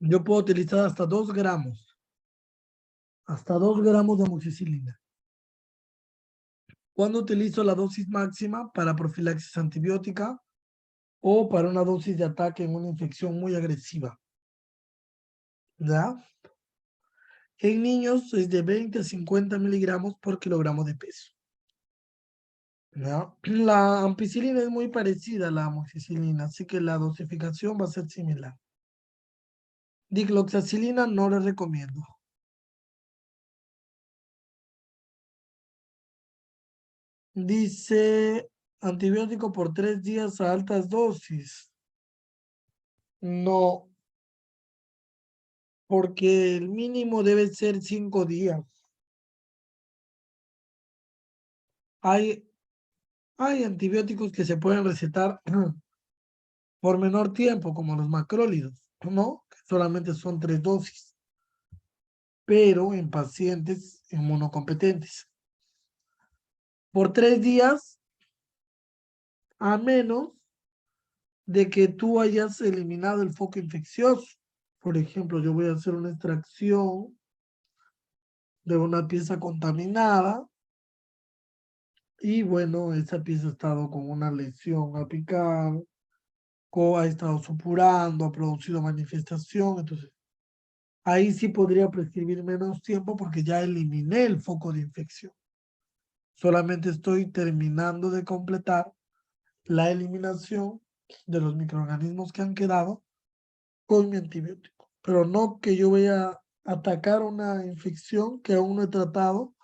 Yo puedo utilizar hasta 2 gramos, hasta 2 gramos de amoxicilina. Cuando utilizo la dosis máxima para profilaxis antibiótica o para una dosis de ataque en una infección muy agresiva. ¿Ya? En niños es de 20 a 50 miligramos por kilogramo de peso. ¿Ya? La ampicilina es muy parecida a la amoxicilina, así que la dosificación va a ser similar. Dicloxacilina no le recomiendo. Dice antibiótico por 3 días a altas dosis. No, porque el mínimo debe ser 5 días. Hay, hay antibióticos que se pueden recetar por menor tiempo, como los macrólidos, ¿no? Que solamente son 3 dosis, pero en pacientes inmunocompetentes. Por 3 días, a menos de que tú hayas eliminado el foco infeccioso. Por ejemplo, yo voy a hacer una extracción de una pieza contaminada y bueno, esa pieza ha estado con una lesión apical, o ha estado supurando, ha producido manifestación, entonces ahí sí podría prescribir menos tiempo porque ya eliminé el foco de infección. Solamente estoy terminando de completar la eliminación de los microorganismos que han quedado con mi antibiótico. Pero no que yo voy a atacar una infección que aún no he tratado.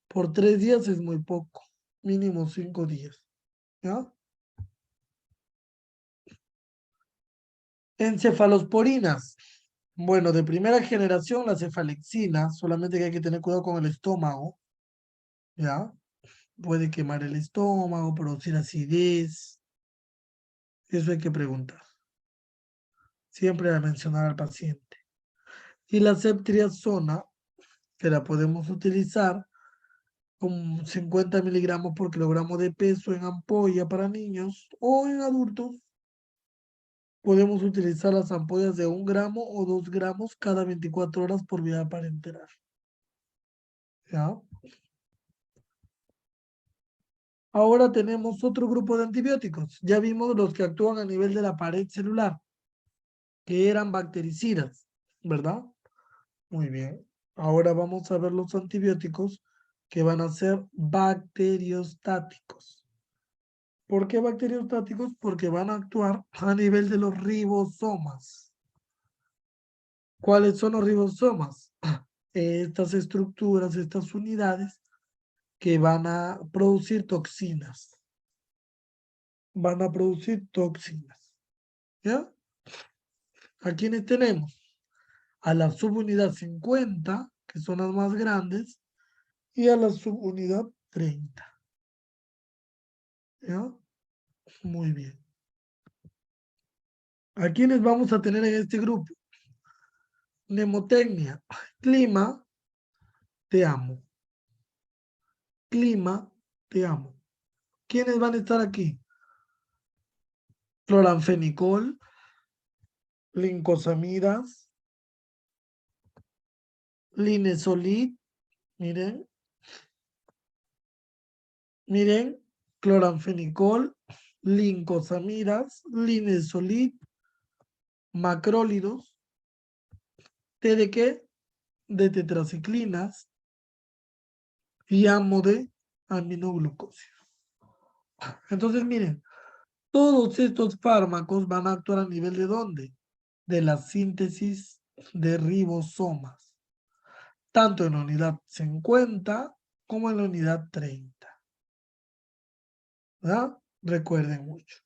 Por 3 días es muy poco, mínimo 5 días. ¿Ya? Encefalosporinas. Bueno, de primera generación la cefalexina, solamente que hay que tener cuidado con el estómago. ¿Ya? Puede quemar el estómago, producir acidez. Eso hay que preguntar. Siempre a mencionar al paciente. Y la ceftriaxona, que la podemos utilizar con 50 miligramos por kilogramo de peso en ampolla para niños o en adultos. Podemos utilizar las ampollas de 1 gramo o 2 gramos cada 24 horas por vía parenteral. ¿Ya? Ahora tenemos otro grupo de antibióticos. Ya vimos los que actúan a nivel de la pared celular, que eran bactericidas, ¿verdad? Muy bien. Ahora vamos a ver los antibióticos que van a ser bacteriostáticos. ¿Por qué bacteriostáticos? Porque van a actuar a nivel de los ribosomas. ¿Cuáles son los ribosomas? Estas estructuras, estas unidades que van a producir toxinas. Van a producir toxinas. ¿Ya? ¿A quiénes tenemos? A la subunidad 50, que son las más grandes, y a la subunidad 30. ¿Ya? Muy bien. ¿A quiénes vamos a tener en este grupo? Mnemotecnia. Clima, te amo. Clima, te amo. ¿Quiénes van a estar aquí? cloranfenicol, lincosamidas, linezolid, miren, cloranfenicol, lincosamidas, linezolid, macrólidos, ¿té de qué? De tetraciclinas y amo de aminoglucósidos. Entonces, miren, todos estos fármacos van a actuar a nivel de ¿dónde? De la síntesis de ribosomas, tanto en la unidad 50 como en la unidad 30. ¿Verdad? Recuerden mucho.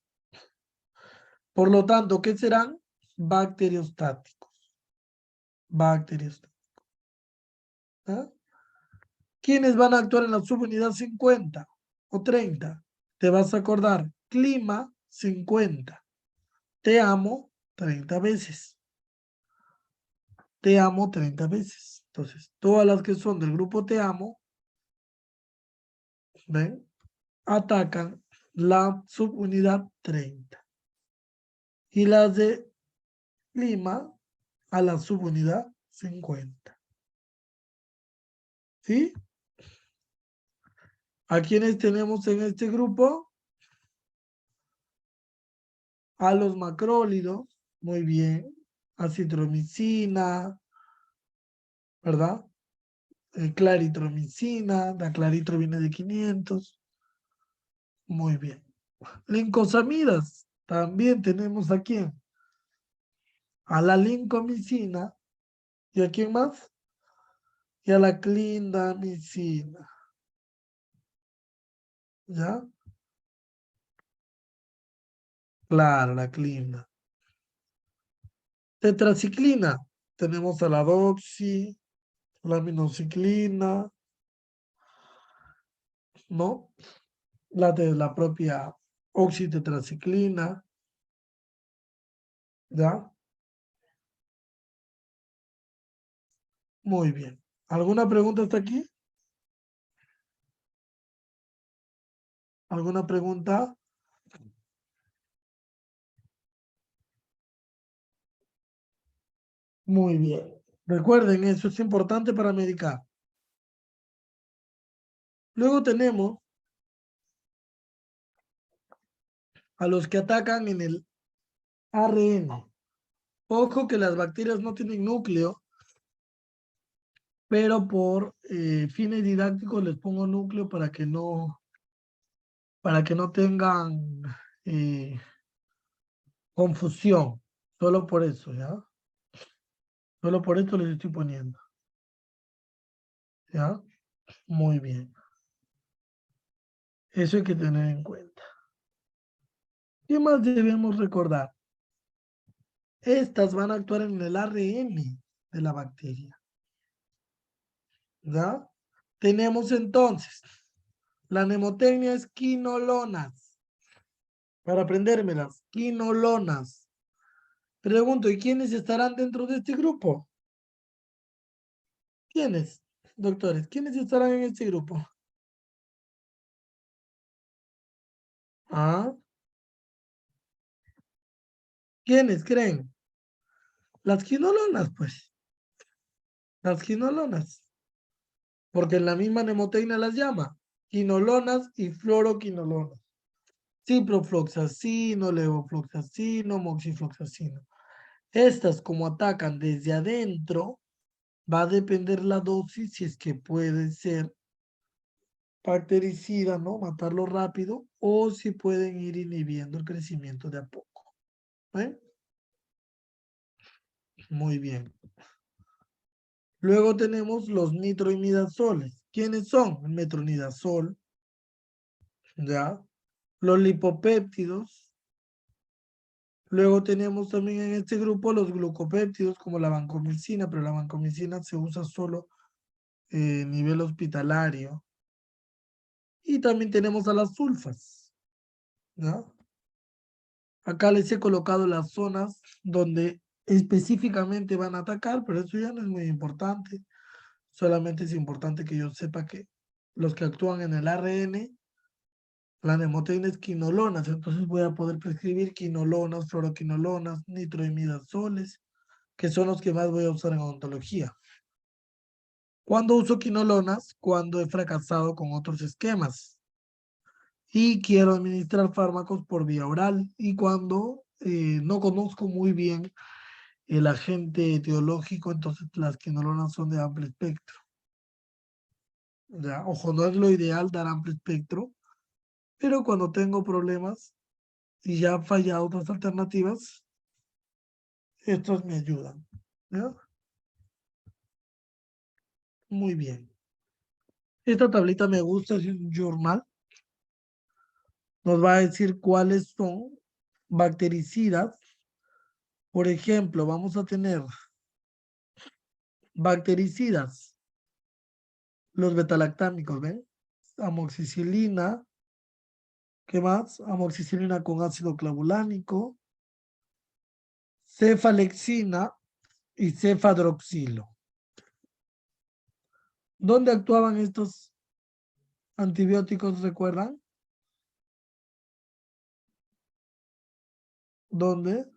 Por lo tanto, ¿qué serán? Bacteriostáticos. Bacteriostáticos. ¿Ah? ¿Quiénes van a actuar en la subunidad 50 o 30? Te vas a acordar, clima 50. Te amo 30 veces. Te amo 30 veces. Entonces, todas las que son del grupo te amo, ¿ven? Atacan la subunidad 30. Y las de clima a la subunidad 50. ¿Sí? ¿A quiénes tenemos en este grupo? A los macrólidos, muy bien. Acitromicina, ¿verdad? Claritromicina, la claritro viene de 500. Muy bien. Lincosamidas, también tenemos a quién. A la lincomicina. ¿Y a quién más? Y a la clindamicina. ¿Ya? Claro, la clinda. Tetraciclina. Tenemos a la doxi, la aminociclina, ¿no? La de la propia oxitetraciclina, ¿ya? Muy bien. ¿Alguna pregunta hasta aquí? ¿Alguna pregunta? Muy bien. Recuerden, eso es importante para medicar. Luego tenemos a los que atacan en el ARN. Ojo que las bacterias no tienen núcleo, pero por fines didácticos les pongo núcleo para que no tengan confusión. Solo por eso, ¿ya? Solo por esto les estoy poniendo. ¿Ya? Muy bien. Eso hay que tener en cuenta. ¿Qué más debemos recordar? Estas van a actuar en el ARN de la bacteria. ¿Ya? Tenemos entonces la mnemotecnia es quinolonas. Para aprendérmelas, quinolonas. Pregunto, ¿y quiénes estarán dentro de este grupo? ¿Quiénes, doctores? ¿Quiénes estarán en este grupo? ¿Ah? ¿Quiénes creen? Las quinolonas, pues. Las quinolonas. Porque en la misma mnemotecnia las llama quinolonas y fluoroquinolonas. Ciprofloxacino, levofloxacino, moxifloxacino. Estas, como atacan desde adentro, va a depender la dosis, si es que puede ser bactericida, ¿no? Matarlo rápido, o si pueden ir inhibiendo el crecimiento de a poco. ¿Eh? Muy bien. Luego tenemos los nitroimidazoles. ¿Quiénes son? El metronidazol, ¿ya? Los lipopéptidos. Luego tenemos también en este grupo los glucopéptidos como la vancomicina, pero la vancomicina se usa solo a nivel hospitalario. Y también tenemos a las sulfas, ¿no? Acá les he colocado las zonas donde específicamente van a atacar, pero eso ya no es muy importante. Solamente es importante que yo sepa que los que actúan en el ARN La nemotecnia es quinolonas, entonces voy a poder prescribir quinolonas, fluoroquinolonas, nitroimidazoles, que son los que más voy a usar en odontología. ¿Cuándo uso quinolonas? Cuando he fracasado con otros esquemas y quiero administrar fármacos por vía oral y cuando no conozco muy bien el agente etiológico, entonces las quinolonas son de amplio espectro. Ya, ojo, no es lo ideal dar amplio espectro, pero cuando tengo problemas y ya han fallado otras alternativas, estos me ayudan. ¿Ya? Muy bien. Esta tablita me gusta, es un journal. Nos va a decir cuáles son bactericidas. Por ejemplo, vamos a tener bactericidas, los betalactámicos, ¿ven? Amoxicilina, ¿qué más? Amoxicilina con ácido clavulánico, cefalexina y cefadroxilo. ¿Dónde actuaban estos antibióticos, recuerdan? ¿Dónde?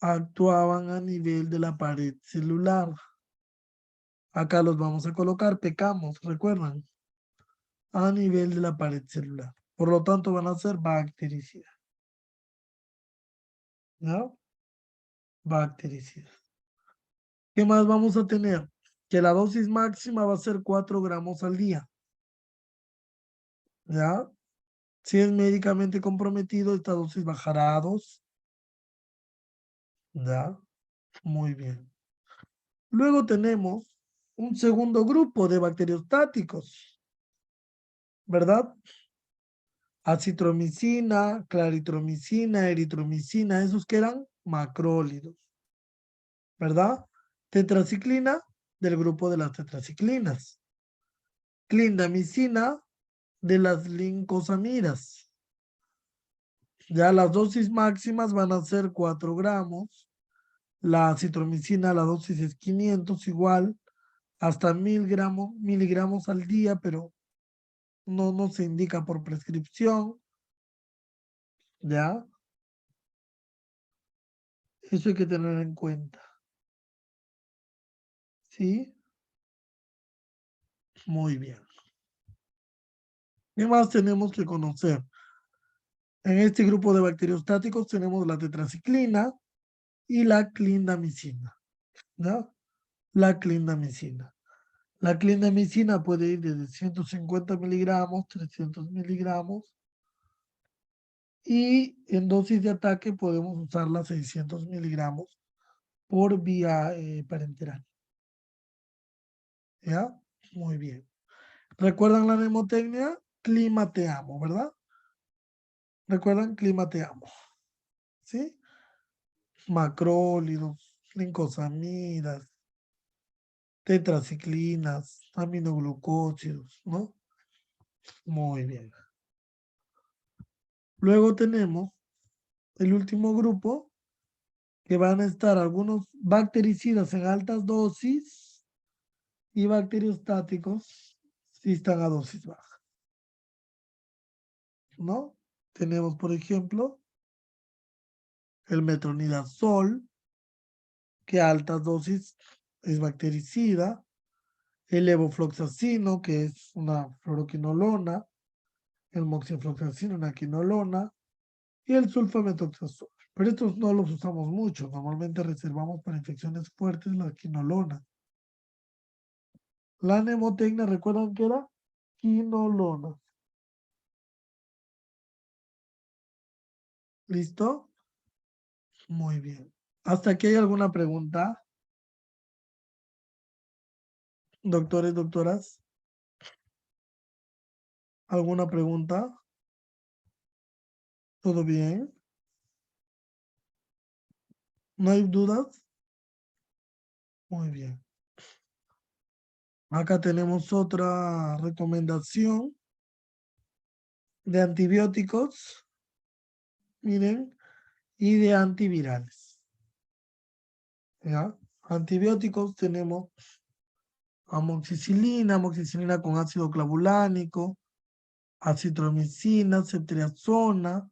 Actuaban a nivel de la pared celular. Acá los vamos a colocar, pecamos, ¿recuerdan? A nivel de la pared celular. Por lo tanto, van a ser bactericidas. ¿No? Bactericidas. ¿Qué más vamos a tener? Que la dosis máxima va a ser 4 gramos al día. ¿Ya? Si es médicamente comprometido, esta dosis bajará a 2. ¿Ya? Muy bien. Luego tenemos un segundo grupo de bacteriostáticos, ¿verdad? Acitromicina, claritromicina, eritromicina, esos que eran macrólidos, ¿verdad? Tetraciclina del grupo de las tetraciclinas. Clindamicina de las lincosamidas. Ya las dosis máximas van a ser 4 gramos. La acitromicina, la dosis es 500 igual, hasta 1000 miligramos al día, pero no se indica por prescripción. ¿Ya? Eso hay que tener en cuenta. ¿Sí? Muy bien. ¿Qué más tenemos que conocer? En este grupo de bacteriostáticos tenemos la tetraciclina y la clindamicina. ¿Ya? La clindamicina. La clindamicina puede ir desde 150 miligramos, 300 miligramos. Y en dosis de ataque podemos usarla 600 miligramos por vía parenteral. ¿Ya? Muy bien. ¿Recuerdan la mnemotecnia? Climateamos, ¿verdad? ¿Recuerdan? Climateamos. ¿Sí? Macrólidos, lincosamidas, tetraciclinas, aminoglucósidos, ¿no? Muy bien. Luego tenemos el último grupo, que van a estar algunos bactericidas en altas dosis y bacteriostáticos si están a dosis baja, ¿no? Tenemos, por ejemplo, el metronidazol, que a altas dosis es bactericida, el levofloxacino, que es una fluoroquinolona, el moxifloxacino, una quinolona, y el sulfametoxazol. Pero estos no los usamos mucho, normalmente reservamos para infecciones fuertes la quinolona. La mnemotecnia, ¿recuerdan qué era? Quinolona. ¿Listo? Muy bien. ¿Hasta aquí hay alguna pregunta? Doctores, doctoras, ¿alguna pregunta? ¿Todo bien? ¿No hay dudas? Muy bien. Acá tenemos otra recomendación de antibióticos, miren, y de antivirales. ¿Ya? Antibióticos tenemos amoxicilina con ácido clavulánico, acitromicina, ceftriaxona,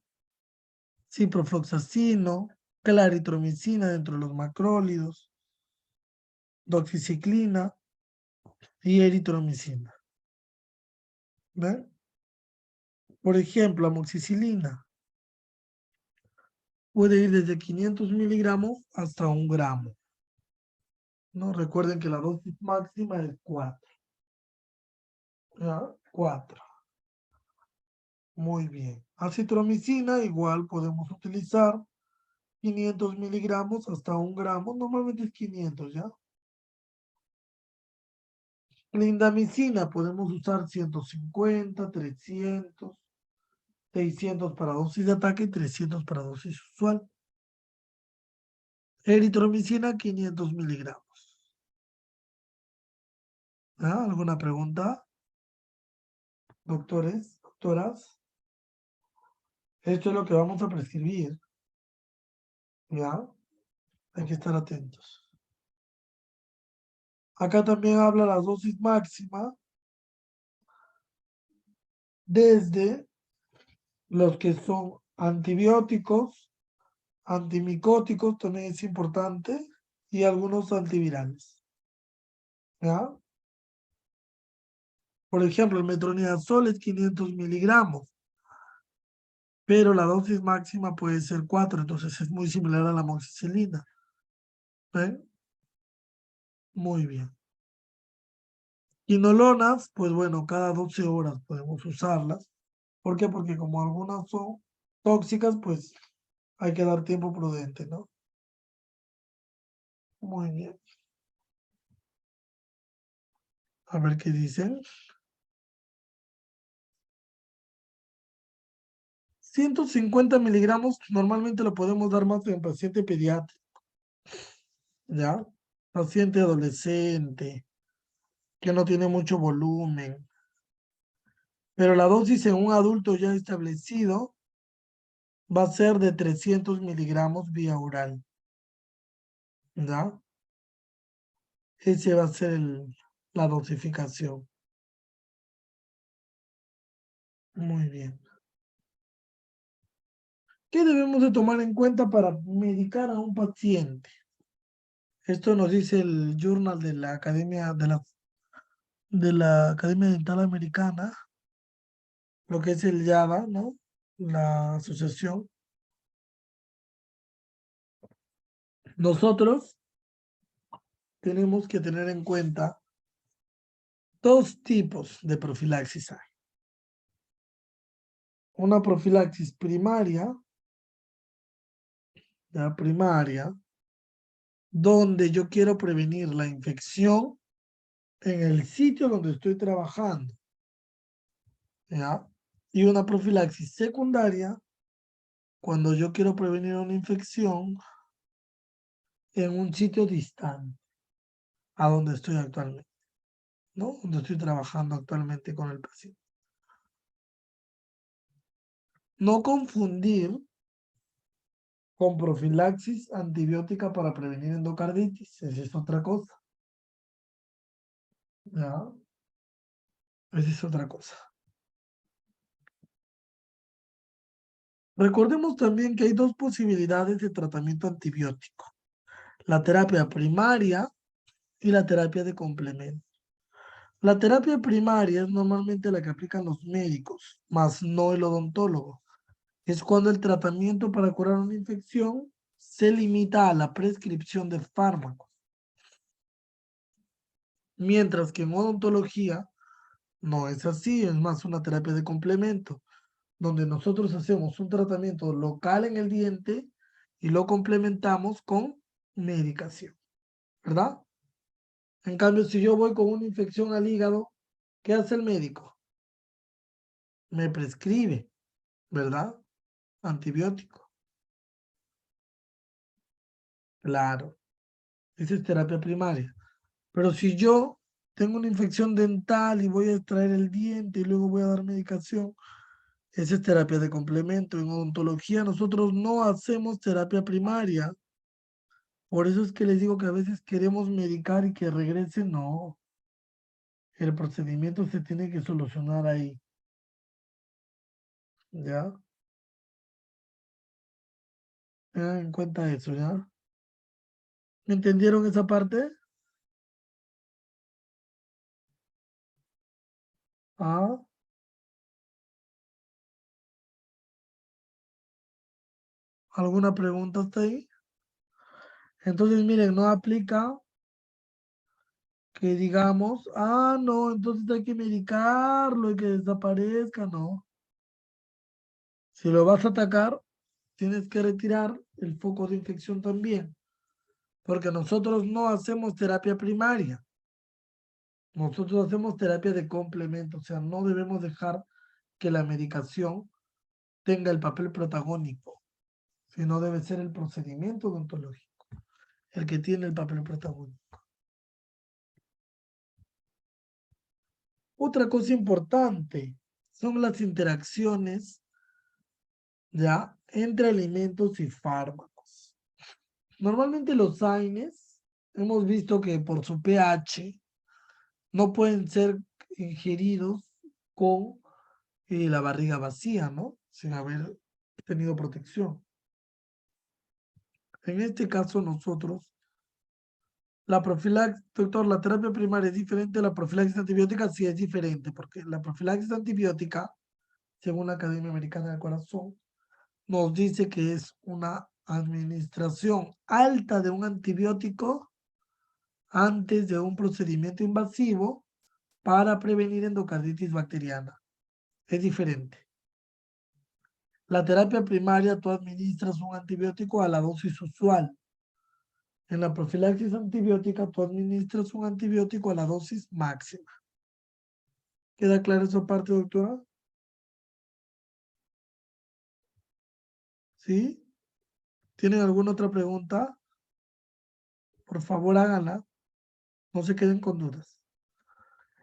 ciprofloxacino, claritromicina dentro de los macrólidos, doxiciclina y eritromicina. ¿Ven? Por ejemplo, amoxicilina puede ir desde 500 miligramos hasta 1 gramo. ¿No? Recuerden que la dosis máxima es 4. ¿Ya? 4. Muy bien. Acitromicina igual podemos utilizar 500 miligramos hasta 1 gramo. Normalmente es 500, ¿ya? Clindamicina podemos usar 150, 300, 600 para dosis de ataque y 300 para dosis usual. Eritromicina 500 miligramos. ¿Ah? ¿Alguna pregunta? Doctores, doctoras. Esto es lo que vamos a prescribir. ¿Ya? Hay que estar atentos. Acá también habla la dosis máxima desde los que son antibióticos, antimicóticos, también es importante, y algunos antivirales. ¿Ya? Por ejemplo, el metronidazol es 500 miligramos, pero la dosis máxima puede ser 4, entonces es muy similar a la amoxicilina. ¿Ven? Muy bien. Quinolonas, pues bueno, cada 12 horas podemos usarlas. ¿Por qué? Porque como algunas son tóxicas, pues hay que dar tiempo prudente, ¿no? Muy bien. A ver qué dicen. 150 miligramos normalmente lo podemos dar más en paciente pediátrico, ¿ya? Paciente adolescente, que no tiene mucho volumen. Pero la dosis en un adulto ya establecido va a ser de 300 miligramos vía oral, ¿ya? Ese va a ser la dosificación. Muy bien. ¿Qué debemos de tomar en cuenta para medicar a un paciente? Esto nos dice el journal de la Academia de la Academia Dental Americana, lo que es el YADA, ¿no? La asociación. Nosotros tenemos que tener en cuenta 2 tipos de profilaxis hay. Una profilaxis primaria, la primaria, donde yo quiero prevenir la infección en el sitio donde estoy trabajando, ¿ya? Y una profilaxis secundaria, cuando yo quiero prevenir una infección en un sitio distante a donde estoy actualmente, ¿no? Donde estoy trabajando actualmente con el paciente. No confundir con profilaxis antibiótica para prevenir endocarditis, esa es otra cosa, ¿ya? Esa es otra cosa. Recordemos también que hay 2 posibilidades de tratamiento antibiótico: la terapia primaria y la terapia de complemento. La terapia primaria es normalmente la que aplican los médicos, más no el odontólogo. Es cuando el tratamiento para curar una infección se limita a la prescripción de fármacos. Mientras que en odontología no es así, es más una terapia de complemento, donde nosotros hacemos un tratamiento local en el diente y lo complementamos con medicación, ¿verdad? En cambio, si yo voy con una infección al hígado, ¿qué hace el médico? Me prescribe, ¿verdad? Antibiótico. Claro, esa es terapia primaria. Pero si yo tengo una infección dental y voy a extraer el diente y luego voy a dar medicación, esa es terapia de complemento. En odontología nosotros no hacemos terapia primaria. Por eso es que les digo que a veces queremos medicar y que regrese. No, el procedimiento se tiene que solucionar ahí. ¿Ya? Tengan en cuenta eso, ¿ya? ¿Me entendieron esa parte? Ah, ¿alguna pregunta hasta ahí? Entonces, miren, no aplica que digamos, no, entonces hay que medicarlo y que desaparezca, no. Si lo vas a atacar, tienes que retirar el foco de infección también, porque nosotros no hacemos terapia primaria, nosotros hacemos terapia de complemento, o sea, no debemos dejar que la medicación tenga el papel protagónico, sino debe ser el procedimiento odontológico el que tiene el papel protagónico. Otra cosa importante son las interacciones ya entre alimentos y fármacos. Normalmente los AINES hemos visto que por su pH no pueden ser ingeridos con la barriga vacía, ¿no? Sin haber tenido protección. En este caso nosotros, la profilaxis, doctor, la terapia primaria es diferente a la profilaxis antibiótica, sí es diferente, porque la profilaxis antibiótica, según la Academia Americana del Corazón, nos dice que es una administración alta de un antibiótico antes de un procedimiento invasivo para prevenir endocarditis bacteriana. Es diferente. La terapia primaria, tú administras un antibiótico a la dosis usual. En la profilaxis antibiótica, tú administras un antibiótico a la dosis máxima. ¿Queda clara esa parte, doctora? ¿Sí? ¿Tienen alguna otra pregunta? Por favor, háganla. No se queden con dudas.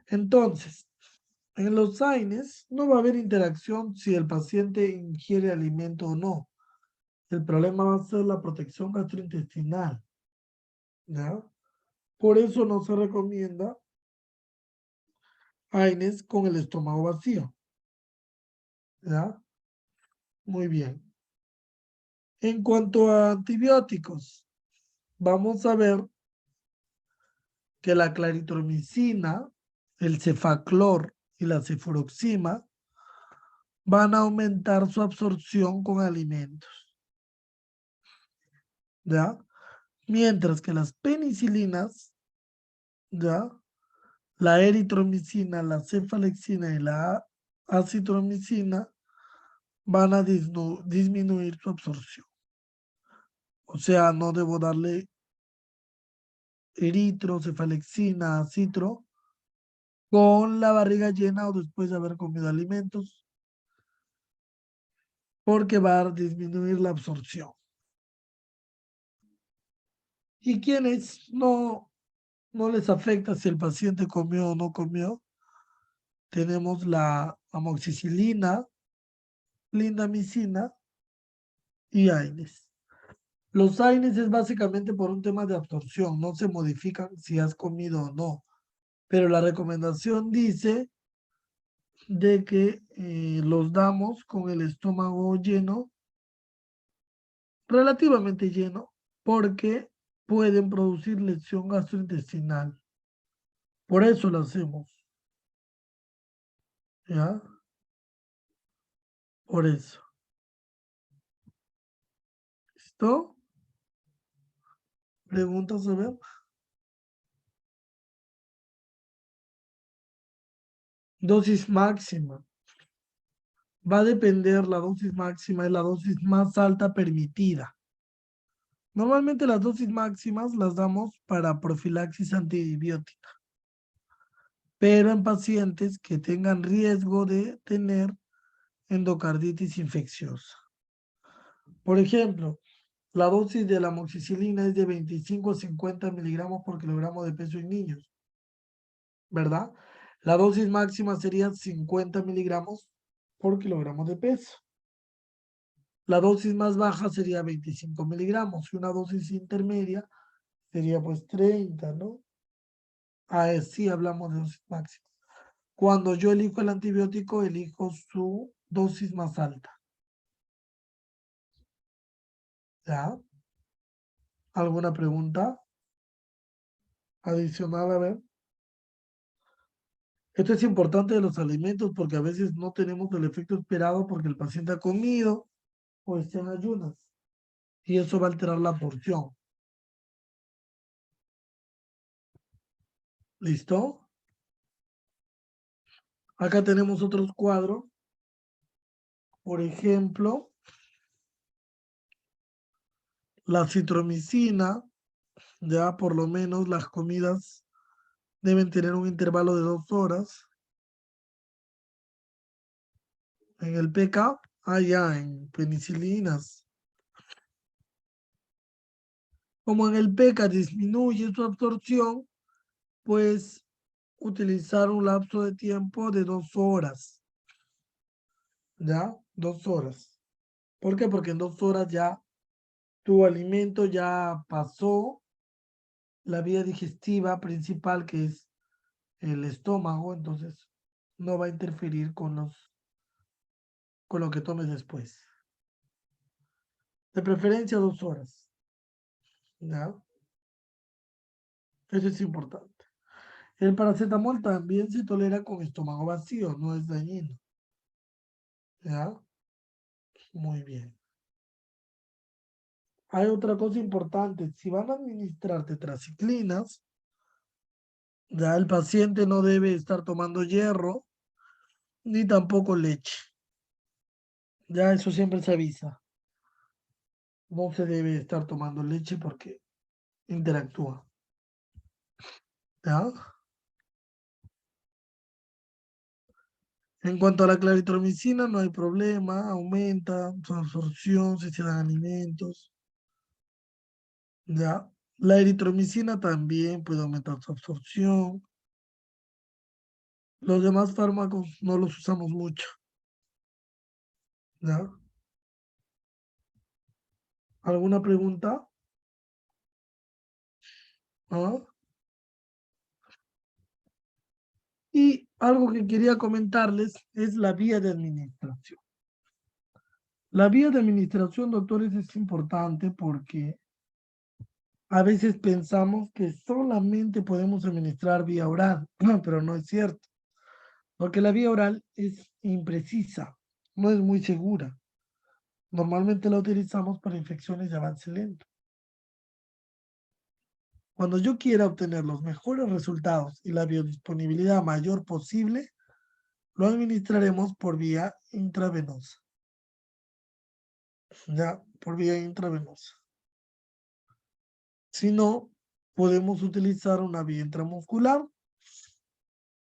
Entonces, en los AINES no va a haber interacción si el paciente ingiere alimento o no. El problema va a ser la protección gastrointestinal, ¿ya? Por eso no se recomienda AINES con el estómago vacío, ¿ya? Muy bien. En cuanto a antibióticos, vamos a ver que la claritromicina, el cefaclor y la cefuroxima van a aumentar su absorción con alimentos, ¿ya? Mientras que las penicilinas, ¿ya? La eritromicina, la cefalexina y la acitromicina van a disminuir su absorción. O sea, no debo darle eritro, cefalexina, citro con la barriga llena o después de haber comido alimentos, porque va a disminuir la absorción. Y quienes no les afecta si el paciente comió o no comió, tenemos la amoxicilina, clindamicina y AINES. Los AINES es básicamente por un tema de absorción, no se modifican si has comido o no. Pero la recomendación dice de que los damos con el estómago lleno, relativamente lleno, porque pueden producir lesión gastrointestinal. Por eso lo hacemos, ¿ya? Por eso. ¿Listo? ¿Preguntas a ver? Dosis máxima. Va a depender, la dosis máxima es la dosis más alta permitida. Normalmente las dosis máximas las damos para profilaxis antibiótica, pero en pacientes que tengan riesgo de tener endocarditis infecciosa. Por ejemplo, la dosis de la amoxicilina es de 25 a 50 miligramos por kilogramo de peso en niños, ¿verdad? La dosis máxima sería 50 miligramos por kilogramo de peso. La dosis más baja sería 25 miligramos y una dosis intermedia sería pues 30, ¿no? Sí hablamos de dosis máximas. Cuando yo elijo el antibiótico, elijo su dosis más alta. ¿Ya? ¿Alguna pregunta adicional? A ver. Esto es importante de los alimentos porque a veces no tenemos el efecto esperado porque el paciente ha comido o está en ayunas. Y eso va a alterar la absorción. ¿Listo? Acá tenemos otros cuadros. Por ejemplo, la citromicina, ya por lo menos las comidas deben tener un intervalo de 2 horas. En el PK, ya en penicilinas. Como en el PK disminuye su absorción, pues utilizar un lapso de tiempo de 2 horas. ¿Ya? 2 horas. ¿Por qué? Porque en 2 horas ya tu alimento ya pasó la vía digestiva principal, que es el estómago, entonces no va a interferir con lo que tomes después. De preferencia 2 horas. ¿Ya? Eso es importante. El paracetamol también se tolera con estómago vacío, no es dañino. ¿Ya? Muy bien. Hay otra cosa importante. Si van a administrar tetraciclinas, ya el paciente no debe estar tomando hierro ni tampoco leche. Ya eso siempre se avisa. No se debe estar tomando leche porque interactúa. ¿Ya? En cuanto a la claritromicina, no hay problema. Aumenta su absorción si se dan alimentos. ¿Ya? La eritromicina también puede aumentar su absorción. Los demás fármacos no los usamos mucho. ¿Ya? ¿Alguna pregunta? ¿Ah? Y algo que quería comentarles es la vía de administración. La vía de administración, doctores, es importante porque a veces pensamos que solamente podemos administrar vía oral, pero no es cierto, porque la vía oral es imprecisa, no es muy segura. Normalmente la utilizamos para infecciones de avance lento. Cuando yo quiera obtener los mejores resultados y la biodisponibilidad mayor posible, lo administraremos por vía intravenosa. Ya, por vía intravenosa. Si no, podemos utilizar una vía intramuscular.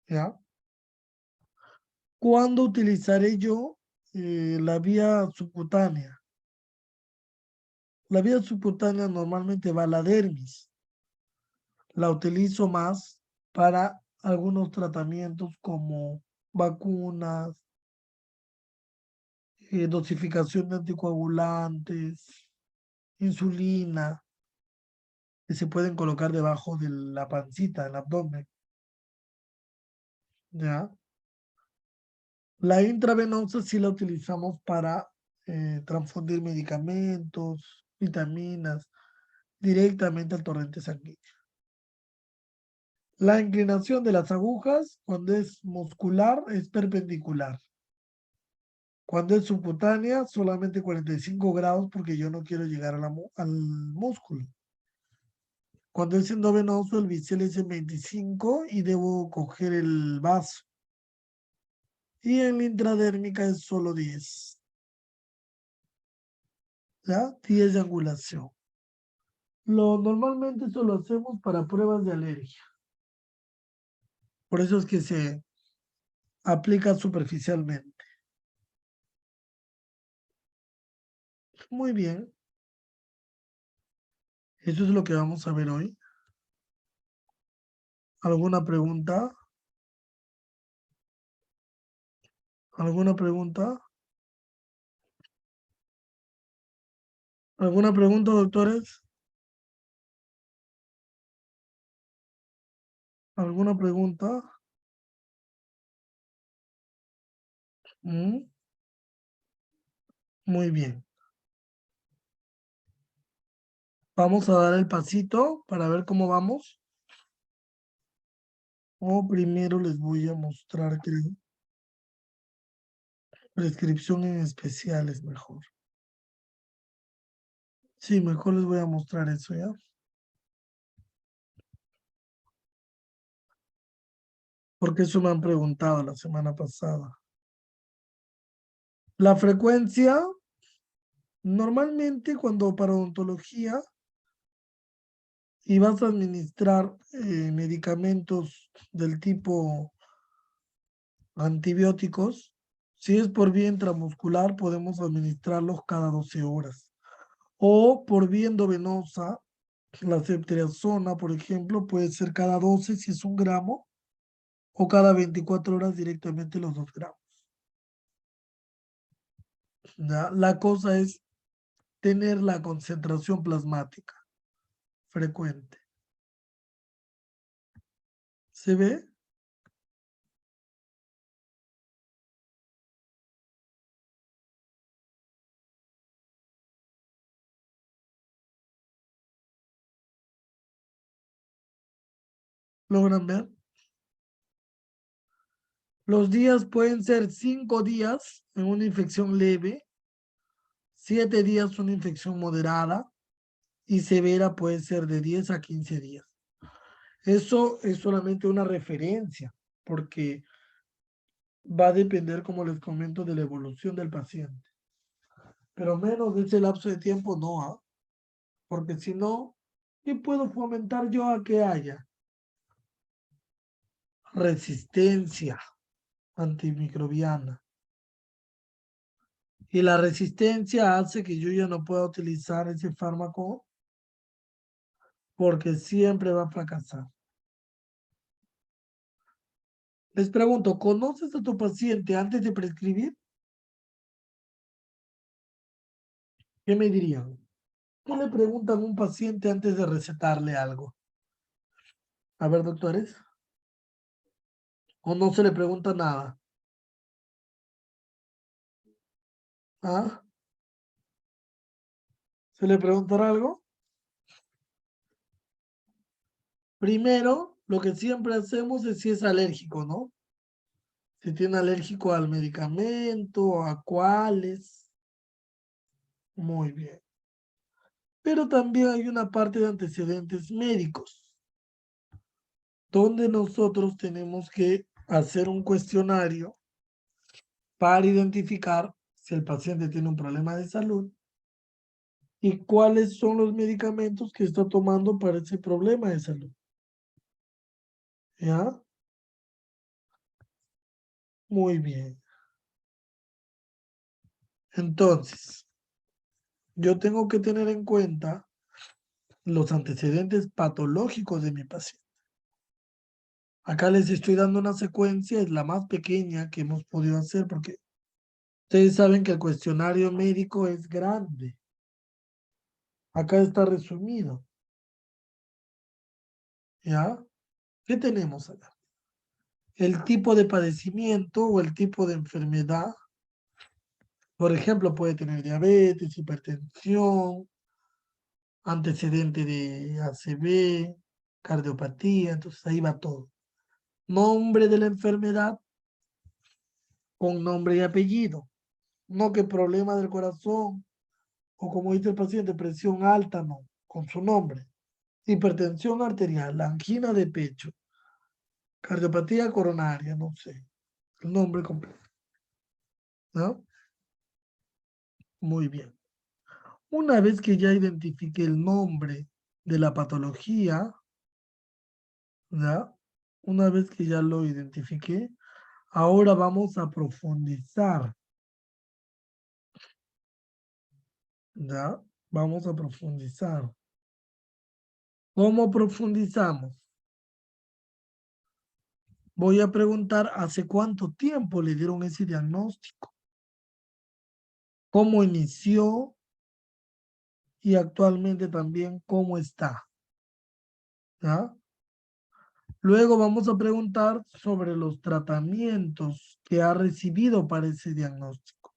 ¿Ya? ¿Cuándo utilizaré yo la vía subcutánea? La vía subcutánea normalmente va a la dermis. La utilizo más para algunos tratamientos como vacunas, dosificación de anticoagulantes, insulina, que se pueden colocar debajo de la pancita, el abdomen. ¿Ya? La intravenosa sí la utilizamos para transfundir medicamentos, vitaminas, directamente al torrente sanguíneo. La inclinación de las agujas, cuando es muscular, es perpendicular. Cuando es subcutánea, solamente 45 grados porque yo no quiero llegar a al músculo. Cuando es endovenoso, el bisel es en 25 y debo coger el vaso. Y en la intradérmica es solo 10. ¿Ya? 10 de angulación. Normalmente eso lo hacemos para pruebas de alergia. Por eso es que se aplica superficialmente. Muy bien. Eso es lo que vamos a ver hoy. ¿Alguna pregunta? ¿Alguna pregunta? ¿Alguna pregunta, doctores? ¿Alguna pregunta? ¿Mm? Muy bien. Vamos a dar el pasito para ver cómo vamos. O primero les voy a mostrar que prescripción en especial es mejor. Sí, mejor les voy a mostrar eso, ¿ya? Porque eso me han preguntado la semana pasada. La frecuencia, normalmente cuando para odontología y vas a administrar medicamentos del tipo antibióticos, si es por vía intramuscular, podemos administrarlos cada 12 horas. O por vía endovenosa, la ceftriaxona, por ejemplo, puede ser cada 12 si es 1 gramo, o cada 24 horas directamente los 2 gramos. ¿Ya? La cosa es tener la concentración plasmática frecuente. ¿Se ve? ¿Logran ver? Los días pueden ser 5 días en una infección leve, 7 días una infección moderada y severa puede ser de 10 a 15 días. Eso es solamente una referencia, porque va a depender, como les comento, de la evolución del paciente. Pero menos de ese lapso de tiempo no, ¿ah? Porque si no, ¿qué puedo fomentar yo a que haya? Resistencia antimicrobiana. Y la resistencia hace que yo ya no pueda utilizar ese fármaco porque siempre va a fracasar. Les pregunto, ¿conoces a tu paciente antes de prescribir? ¿Qué me dirían? ¿Qué le preguntan a un paciente antes de recetarle algo? A ver, doctores. ¿O no se le pregunta nada? ¿Ah? ¿Se le preguntará algo? Primero, lo que siempre hacemos es si es alérgico, ¿no? Si tiene alérgico al medicamento, a cuáles. Muy bien. Pero también hay una parte de antecedentes médicos, donde nosotros tenemos que hacer un cuestionario para identificar si el paciente tiene un problema de salud y cuáles son los medicamentos que está tomando para ese problema de salud. ¿Ya? Muy bien. Entonces, yo tengo que tener en cuenta los antecedentes patológicos de mi paciente. Acá les estoy dando una secuencia, es la más pequeña que hemos podido hacer porque ustedes saben que el cuestionario médico es grande. Acá está resumido. ¿Ya? ¿Qué tenemos acá? El tipo de padecimiento o el tipo de enfermedad. Por ejemplo, puede tener diabetes, hipertensión, antecedente de ACV, cardiopatía, entonces ahí va todo. Nombre de la enfermedad con nombre y apellido. No que problema del corazón o como dice el paciente, presión alta, no, con su nombre. Hipertensión arterial, angina de pecho, cardiopatía coronaria, no sé, el nombre completo, ¿no? Muy bien. Una vez que ya identifique el nombre de la patología, ¿ya? Una vez que ya lo identifique, ahora vamos a profundizar, ¿ya? Vamos a profundizar. ¿Cómo profundizamos? Voy a preguntar hace cuánto tiempo le dieron ese diagnóstico, cómo inició y actualmente también cómo está, ¿ya? Luego vamos a preguntar sobre los tratamientos que ha recibido para ese diagnóstico.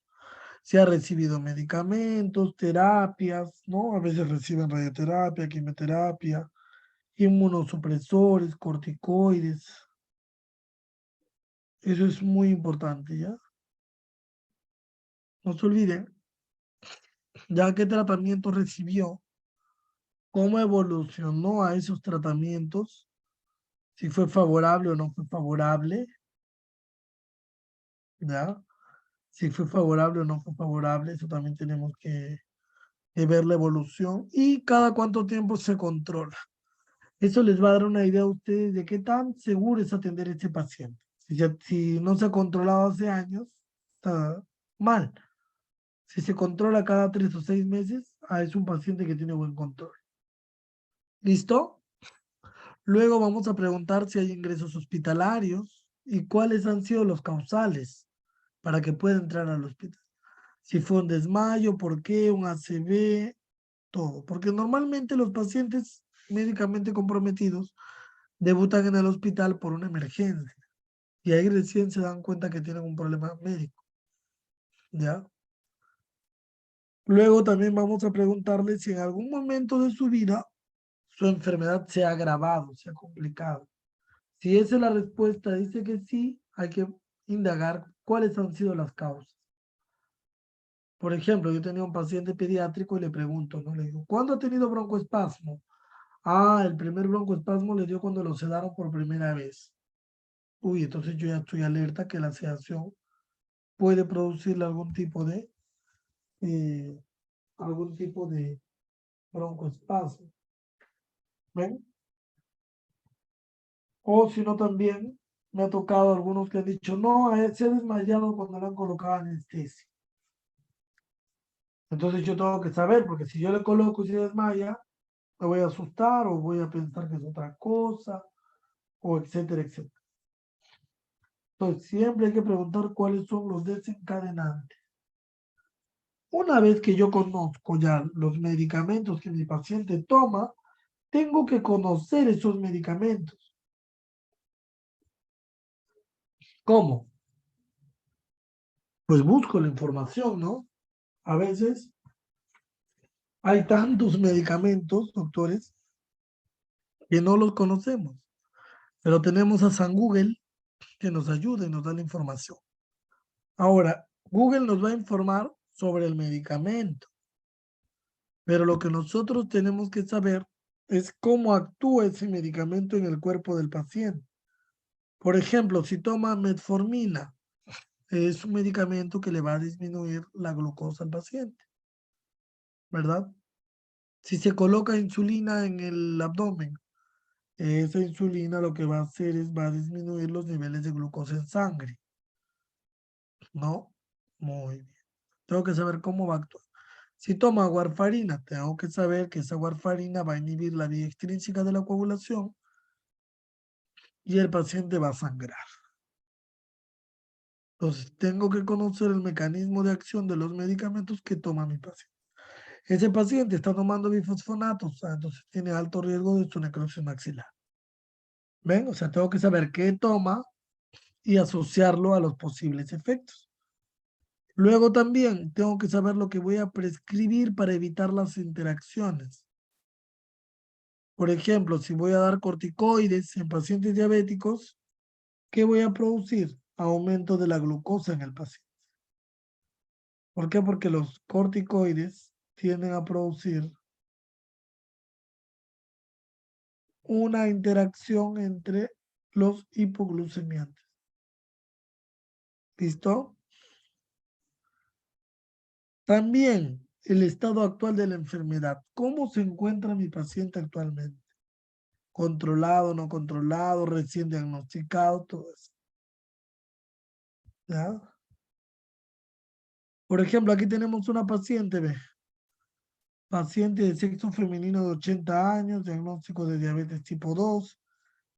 si ha recibido medicamentos, terapias, ¿no? A veces reciben radioterapia, quimioterapia, inmunosupresores, corticoides. Eso es muy importante, ¿ya? No se olviden, ya qué tratamiento recibió, cómo evolucionó a esos tratamientos, si fue favorable o no fue favorable, ¿ya? Si fue favorable o no fue favorable, eso también tenemos que ver la evolución y cada cuánto tiempo se controla. Eso les va a dar una idea a ustedes de qué tan seguro es atender a este paciente. Si no se ha controlado hace años, está mal. Si se controla cada 3 o 6 meses, es un paciente que tiene buen control. ¿Listo? Luego vamos a preguntar si hay ingresos hospitalarios y cuáles han sido los causales para que pueda entrar al hospital. Si fue un desmayo, por qué, un ACV, todo. Porque normalmente los pacientes médicamente comprometidos debutan en el hospital por una emergencia y ahí recién se dan cuenta que tienen un problema médico. ¿Ya? Luego también vamos a preguntarle si en algún momento de su vida su enfermedad se ha agravado, se ha complicado. Si esa es la respuesta, dice que sí, hay que indagar cuáles han sido las causas. Por ejemplo, yo tenía un paciente pediátrico y le pregunto, ¿no? Le digo, ¿cuándo ha tenido broncoespasmo? El primer broncoespasmo le dio cuando lo sedaron por primera vez. Uy, entonces yo ya estoy alerta que la sedación puede producirle eh, algún tipo de broncoespasmo. ¿Ven? O si no, también me ha tocado algunos que han dicho, no, se ha desmayado cuando le han colocado anestesia. Entonces yo tengo que saber, porque si yo le coloco y se desmaya, me voy a asustar o voy a pensar que es otra cosa, o etcétera, etcétera. Entonces siempre hay que preguntar cuáles son los desencadenantes. Una vez que yo conozco ya los medicamentos que mi paciente toma, tengo que conocer esos medicamentos. ¿Cómo? Pues busco la información, ¿no? A veces hay tantos medicamentos, doctores, que no los conocemos, pero tenemos a San Google que nos ayuda y nos da la información. Ahora, Google nos va a informar sobre el medicamento, pero lo que nosotros tenemos que saber es cómo actúa ese medicamento en el cuerpo del paciente. Por ejemplo, si toma metformina, es un medicamento que le va a disminuir la glucosa al paciente, ¿verdad? Si se coloca insulina en el abdomen, esa insulina lo que va a hacer es va a disminuir los niveles de glucosa en sangre, ¿no? Muy bien. Tengo que saber cómo va a actuar. Si toma warfarina, tengo que saber que esa warfarina va a inhibir la vía extrínseca de la coagulación y el paciente va a sangrar. Entonces, tengo que conocer el mecanismo de acción de los medicamentos que toma mi paciente. Ese paciente está tomando bifosfonatos, entonces tiene alto riesgo de su necrosis maxilar. ¿Ven? O sea, tengo que saber qué toma y asociarlo a los posibles efectos. Luego también tengo que saber lo que voy a prescribir para evitar las interacciones. Por ejemplo, si voy a dar corticoides en pacientes diabéticos, ¿qué voy a producir? Aumento de la glucosa en el paciente. ¿Por qué? Porque los corticoides tienden a producir una interacción entre los hipoglucemiantes. ¿Listo? También el estado actual de la enfermedad. ¿Cómo se encuentra mi paciente actualmente? Controlado, no controlado, recién diagnosticado, todo eso. ¿Ya? Por ejemplo, aquí tenemos una paciente, ¿ve? Paciente de sexo femenino de 80 años, diagnóstico de diabetes tipo 2,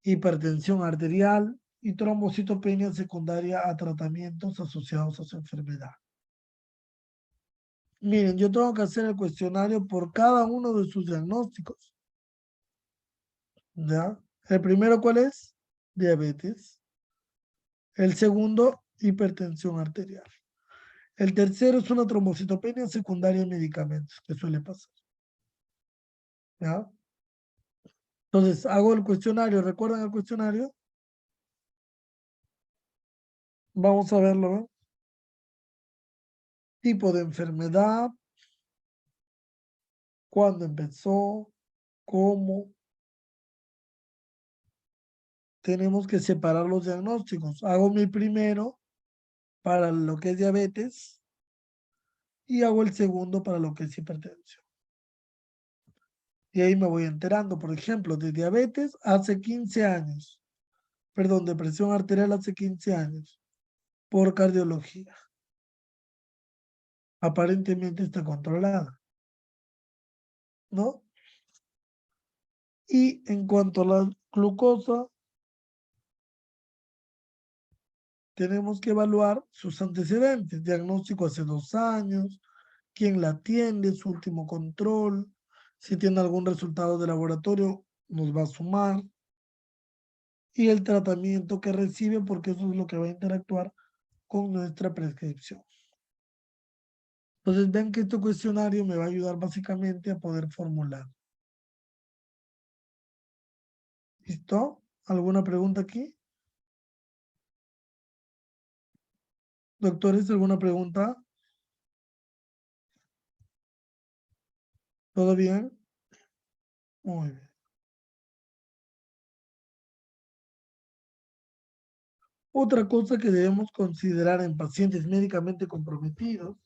hipertensión arterial y trombocitopenia secundaria a tratamientos asociados a su enfermedad. Miren, yo tengo que hacer el cuestionario por cada uno de sus diagnósticos. ¿Ya? El primero, ¿cuál es? Diabetes. El segundo, hipertensión arterial. El tercero es una trombocitopenia secundaria a medicamentos, que suele pasar. ¿Ya? Entonces, hago el cuestionario. ¿Recuerdan el cuestionario? Vamos a verlo, ¿eh? Tipo de enfermedad, cuándo empezó, cómo. Tenemos que separar los diagnósticos. Hago mi primero para lo que es diabetes y hago el segundo para lo que es hipertensión. Y ahí me voy enterando, por ejemplo, de diabetes hace 15 años. Perdón, de presión arterial hace 15 años. Por cardiología. Aparentemente está controlada, ¿no? Y en cuanto a la glucosa, tenemos que evaluar sus antecedentes. Diagnóstico hace 2 años, quién la atiende, su último control, si tiene algún resultado de laboratorio, nos va a sumar. Y el tratamiento que recibe, porque eso es lo que va a interactuar con nuestra prescripción. Entonces ven que este cuestionario me va a ayudar básicamente a poder formular. ¿Listo? ¿Alguna pregunta aquí? Doctores, ¿alguna pregunta? ¿Todo bien? Muy bien. Otra cosa que debemos considerar en pacientes médicamente comprometidos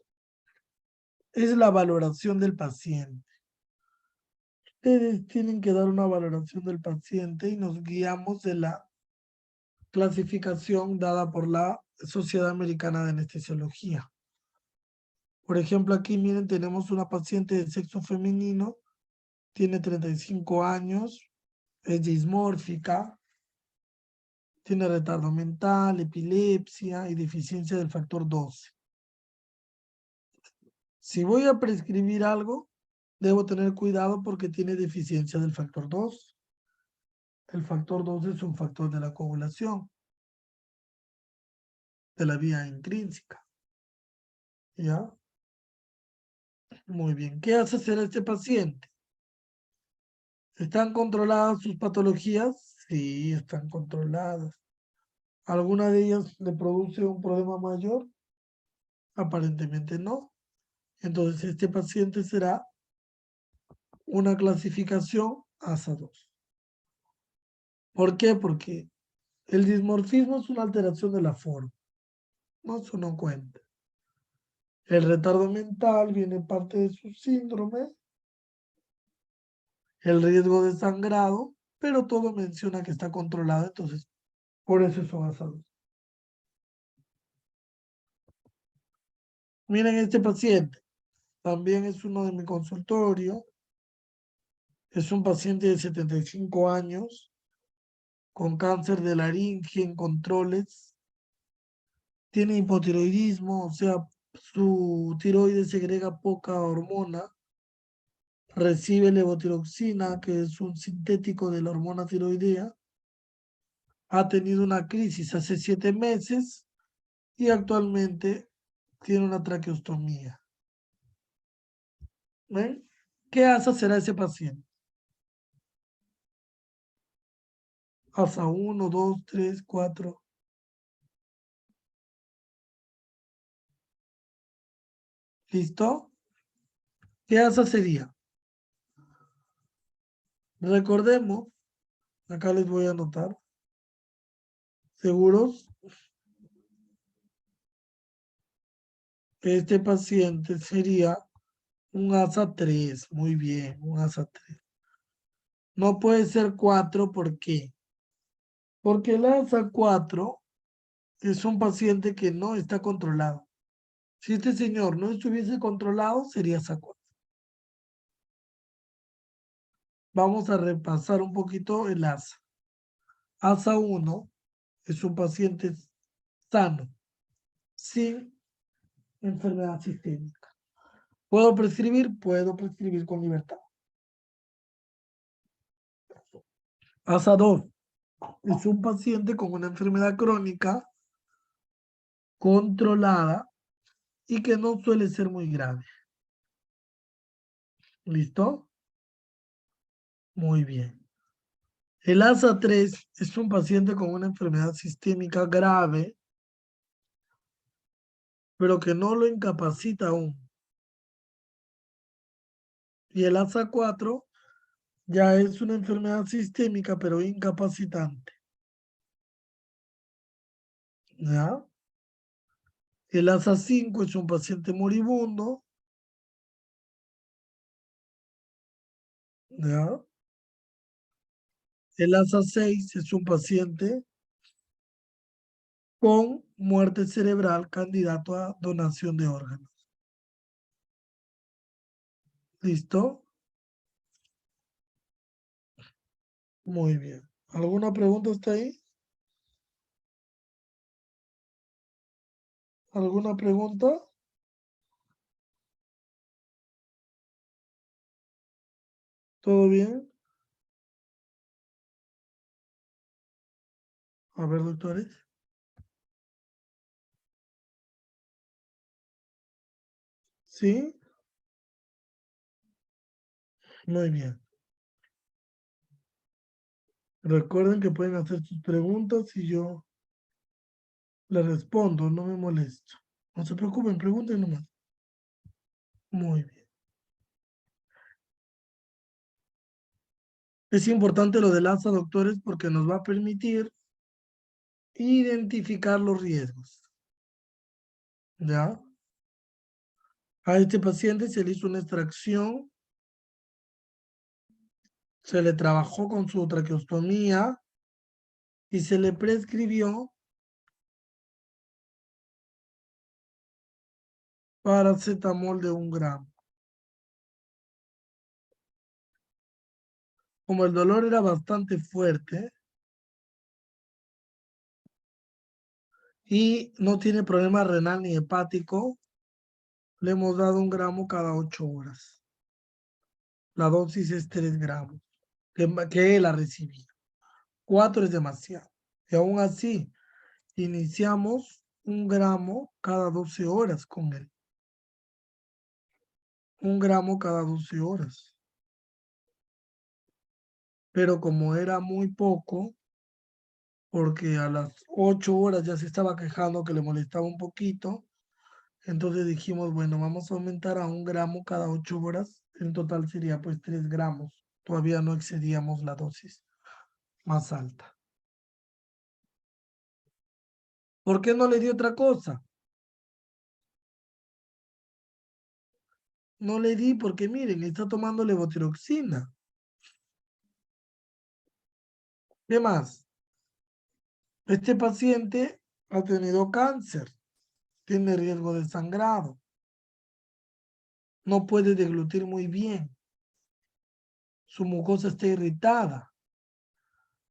es la valoración del paciente. Ustedes tienen que dar una valoración del paciente y nos guiamos de la clasificación dada por la Sociedad Americana de Anestesiología. Por ejemplo, aquí miren, tenemos una paciente de sexo femenino, tiene 35 años, es dismórfica, tiene retardo mental, epilepsia y deficiencia del factor 12. Si voy a prescribir algo, debo tener cuidado porque tiene deficiencia del factor 2. El factor 2 es un factor de la coagulación, de la vía intrínseca. ¿Ya? Muy bien. ¿Qué hace hacer este paciente? ¿Están controladas sus patologías? Sí, están controladas. ¿Alguna de ellas le produce un problema mayor? Aparentemente no. Entonces, este paciente será una clasificación ASA2. ¿Por qué? Porque el dismorfismo es una alteración de la forma. No, eso no cuenta. El retardo mental viene parte de su síndrome, el riesgo de sangrado, pero todo menciona que está controlado, entonces por eso son ASA2. Miren este paciente, también es uno de mi consultorio, es un paciente de 75 años, con cáncer de laringe en controles, tiene hipotiroidismo, o sea, su tiroides segrega poca hormona, recibe levotiroxina, que es un sintético de la hormona tiroidea, ha tenido una crisis hace 7 meses y actualmente tiene una traqueostomía. ¿Ven? ¿Qué asa será ese paciente? Asa 1, 2, 3, 4. ¿Listo? ¿Qué asa sería? Recordemos, acá les voy a anotar. ¿Seguros? Este paciente sería un asa 3. Muy bien, un asa 3. No puede ser 4, ¿por qué? Porque el asa 4 es un paciente que no está controlado. Si este señor no estuviese controlado, sería asa 4. Vamos a repasar un poquito el asa. Asa 1 es un paciente sano, sin enfermedad sistémica. ¿Puedo prescribir? Puedo prescribir con libertad. Asa 2 es un paciente con una enfermedad crónica controlada y que no suele ser muy grave. ¿Listo? Muy bien. El ASA 3 es un paciente con una enfermedad sistémica grave, pero que no lo incapacita aún. Y el ASA 4 ya es una enfermedad sistémica, pero incapacitante. ¿Ya? El ASA 5 es un paciente moribundo. ¿Ya? El ASA 6 es un paciente con muerte cerebral candidato a donación de órganos. ¿Listo? Muy bien. ¿Alguna pregunta hasta ahí? ¿Alguna pregunta? ¿Todo bien? A ver, doctores. ¿Sí? Muy bien. Recuerden que pueden hacer sus preguntas y yo les respondo, no me molesto. No se preocupen, pregunten nomás. Muy bien. Es importante lo del ASA, doctores, porque nos va a permitir identificar los riesgos. ¿Ya? A este paciente se le hizo una extracción, se le trabajó con su traqueostomía y se le prescribió paracetamol de 1 gramo. Como el dolor era bastante fuerte y no tiene problema renal ni hepático, le hemos dado 1 gramo cada 8 horas. La dosis es 3 gramos, que él ha recibido. 4 es demasiado. Y aún así, iniciamos 1 gramo cada 12 horas con él. 1 gramo cada 12 horas. Pero como era muy poco, porque a las 8 horas ya se estaba quejando que le molestaba un poquito, entonces dijimos, bueno, vamos a aumentar a 1 gramo cada 8 horas. En total sería pues 3 gramos. Todavía no excedíamos la dosis más alta. ¿Por qué no le di otra cosa? No le di porque, miren, está tomando levotiroxina. ¿Qué más? Este paciente ha tenido cáncer, tiene riesgo de sangrado, no puede deglutir muy bien, su mucosa está irritada.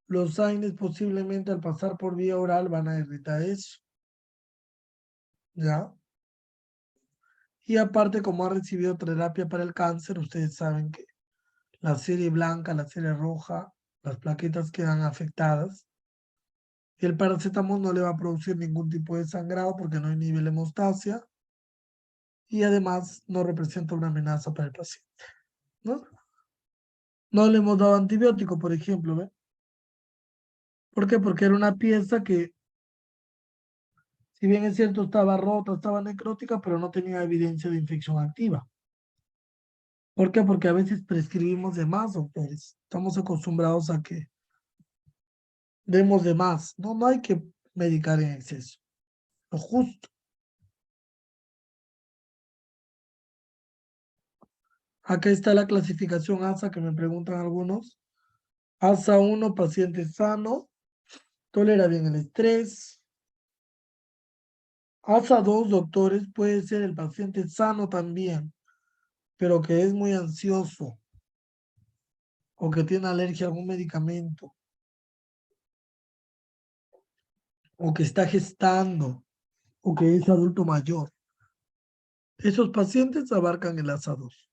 Los AINES posiblemente al pasar por vía oral van a irritar eso. ¿Ya? Y aparte, como ha recibido terapia para el cáncer, ustedes saben que la serie blanca, la serie roja, las plaquetas quedan afectadas. Y el paracetamol no le va a producir ningún tipo de sangrado porque no inhibe la hemostasia y además no representa una amenaza para el paciente, ¿no? No le hemos dado antibiótico, por ejemplo, ¿ve? ¿Por qué? Porque era una pieza que, si bien es cierto, estaba rota, estaba necrótica, pero no tenía evidencia de infección activa. ¿Por qué? Porque a veces prescribimos de más, doctores. Estamos acostumbrados a que demos de más. No, no hay que medicar en exceso. Lo justo. Acá está la clasificación ASA que me preguntan algunos. ASA 1, paciente sano, tolera bien el estrés. ASA 2, doctores, puede ser el paciente sano también, pero que es muy ansioso o que tiene alergia a algún medicamento o que está gestando o que es adulto mayor. Esos pacientes abarcan el ASA 2.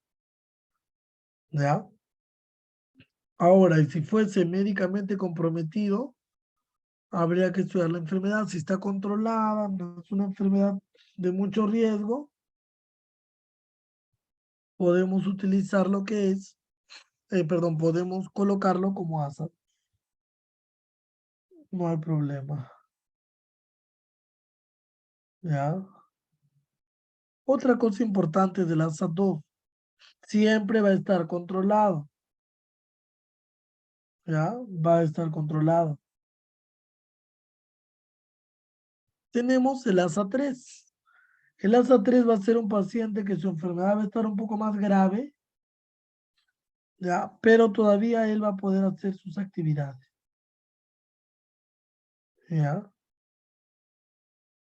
¿Ya? Ahora, y si fuese médicamente comprometido, habría que estudiar la enfermedad. Si está controlada, no es una enfermedad de mucho riesgo, podemos utilizar lo que es, perdón, podemos colocarlo como asa. No hay problema. ¿Ya? Otra cosa importante del asa 2, siempre va a estar controlado. ¿Ya? Va a estar controlado. Tenemos el asa 3. El asa 3 va a ser un paciente que su enfermedad va a estar un poco más grave, ¿ya? Pero todavía él va a poder hacer sus actividades, ¿ya?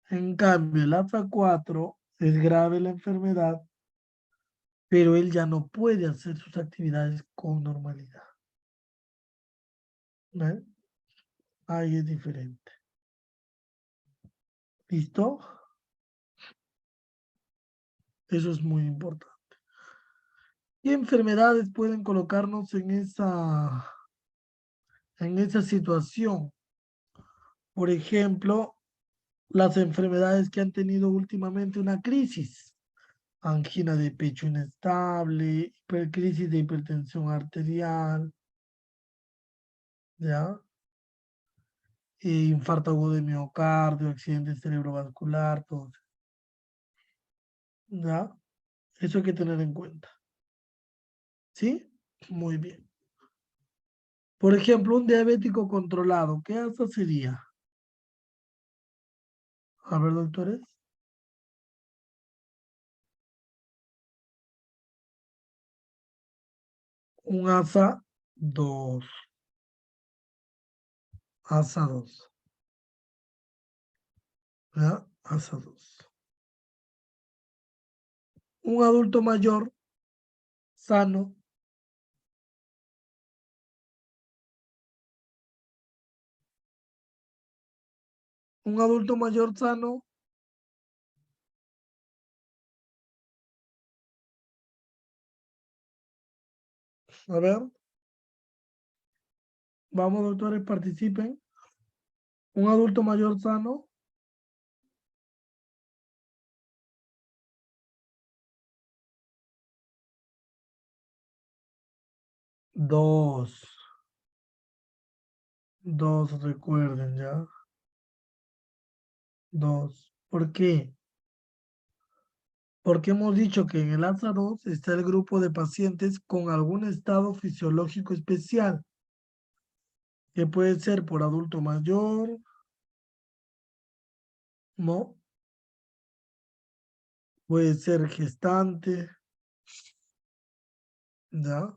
En cambio, el asa 4 es grave la enfermedad, pero él ya no puede hacer sus actividades con normalidad. ¿Ven? Ahí es diferente. ¿Listo? Eso es muy importante. ¿Qué enfermedades pueden colocarnos en esa situación? Por ejemplo, las enfermedades que han tenido últimamente una crisis. Angina de pecho inestable, crisis de hipertensión arterial, ¿ya? Infarto agudo de miocardio, accidente cerebrovascular, todo eso, ¿ya? Eso hay que tener en cuenta, ¿sí? Muy bien. Por ejemplo, un diabético controlado, ¿qué asa sería? A ver, doctores. Un asa 2. Asa 2. ¿Ya? Asa 2. Un adulto mayor, sano. Un adulto mayor sano. A ver, vamos, doctores, participen. Un adulto mayor sano. 2. 2, recuerden, ¿ya? 2. ¿Por qué? Porque hemos dicho que en el ASA 2 está el grupo de pacientes con algún estado fisiológico especial, que puede ser por adulto mayor, ¿no? Puede ser gestante, ¿ya?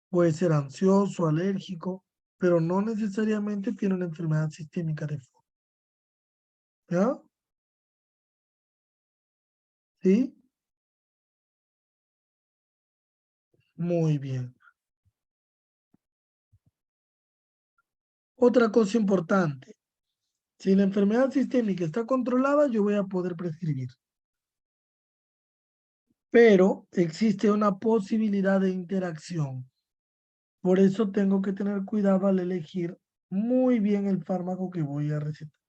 Puede ser ansioso, alérgico, pero no necesariamente tiene una enfermedad sistémica de fondo, ¿ya? ¿Sí? Muy bien. Otra cosa importante, si la enfermedad sistémica está controlada, yo voy a poder prescribir, pero existe una posibilidad de interacción. Por eso tengo que tener cuidado al elegir muy bien el fármaco que voy a recetar.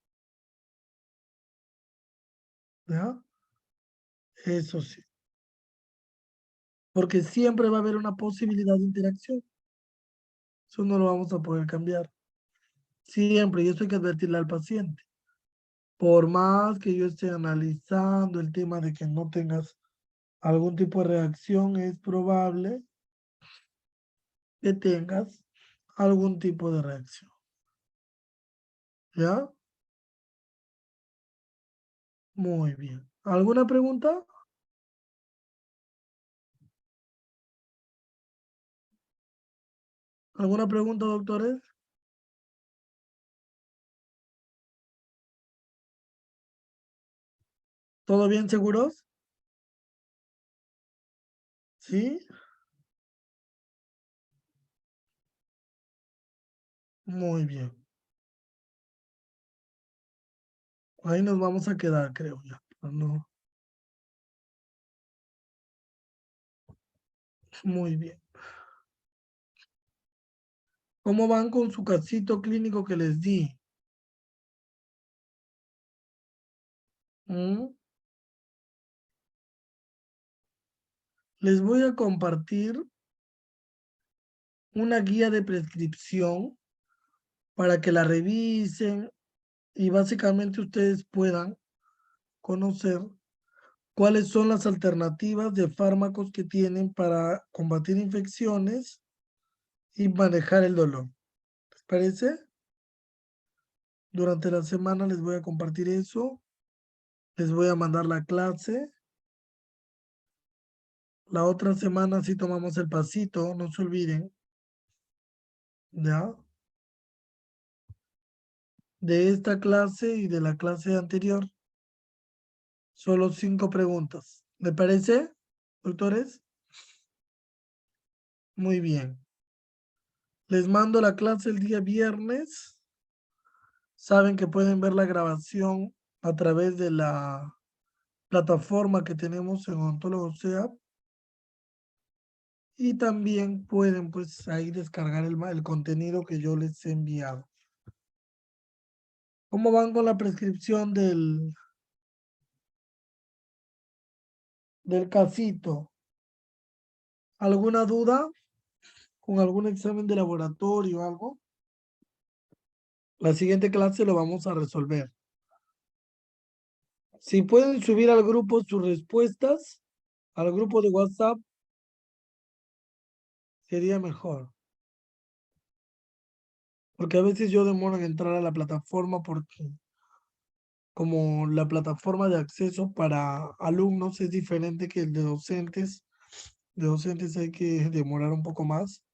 ¿Ya? Eso sí. Porque siempre va a haber una posibilidad de interacción. Eso no lo vamos a poder cambiar. Siempre. Y eso hay que advertirle al paciente. Por más que yo esté analizando el tema de que no tengas algún tipo de reacción, es probable que tengas algún tipo de reacción. ¿Ya? Muy bien. ¿Alguna pregunta? ¿Alguna pregunta, doctores? ¿Todo bien, seguros? ¿Sí? Muy bien. Ahí nos vamos a quedar, creo ya. No, muy bien. ¿Cómo van con su casito clínico que les di? ¿Mm? Les voy a compartir una guía de prescripción para que la revisen y básicamente ustedes puedan conocer cuáles son las alternativas de fármacos que tienen para combatir infecciones y manejar el dolor. ¿Les parece? Durante la semana les voy a compartir eso. Les voy a mandar la clase. La otra semana sí tomamos el pasito, no se olviden. ¿Ya? De esta clase y de la clase anterior, solo 5 preguntas. ¿Le parece, doctores? Muy bien. Les mando la clase el día viernes. Saben que pueden ver la grabación a través de la plataforma que tenemos en Odontólogo SEAP. Y también pueden pues ahí descargar el contenido que yo les he enviado. ¿Cómo van con la prescripción del casito? ¿Alguna duda con algún examen de laboratorio o algo? La siguiente clase lo vamos a resolver. Si pueden subir al grupo sus respuestas, al grupo de WhatsApp, sería mejor. Porque a veces yo demoro en entrar a la plataforma porque como la plataforma de acceso para alumnos es diferente que el de docentes hay que demorar un poco más.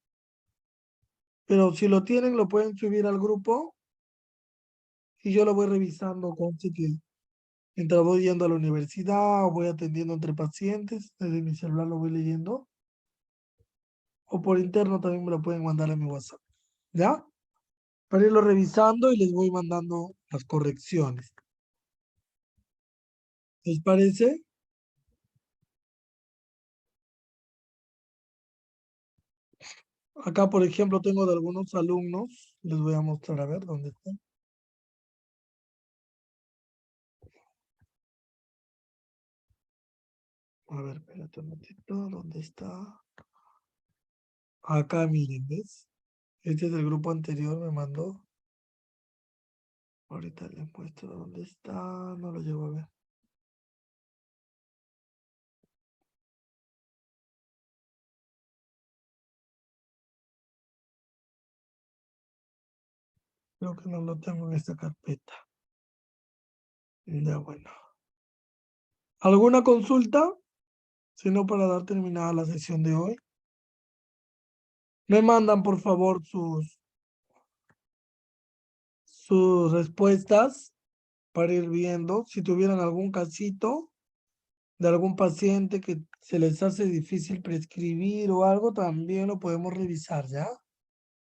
Pero si lo tienen, lo pueden subir al grupo y yo lo voy revisando con que mientras voy yendo a la universidad o voy atendiendo entre pacientes, desde mi celular lo voy leyendo. O por interno también me lo pueden mandar a mi WhatsApp. ¿Ya? Para irlo revisando y les voy mandando las correcciones. ¿Les parece? Acá, por ejemplo, tengo de algunos alumnos. Les voy a mostrar a ver dónde están. A ver, espérate un momentito. ¿Dónde está? Acá, miren, ¿ves? Este es el grupo anterior, me mandó. Ahorita les muestro dónde está. No lo llevo a ver. Creo que no lo tengo en esta carpeta. Ya, bueno. ¿Alguna consulta? Si no, para dar terminada la sesión de hoy. Me mandan, por favor, sus respuestas para ir viendo. Si tuvieran algún casito de algún paciente que se les hace difícil prescribir o algo, también lo podemos revisar, ¿ya?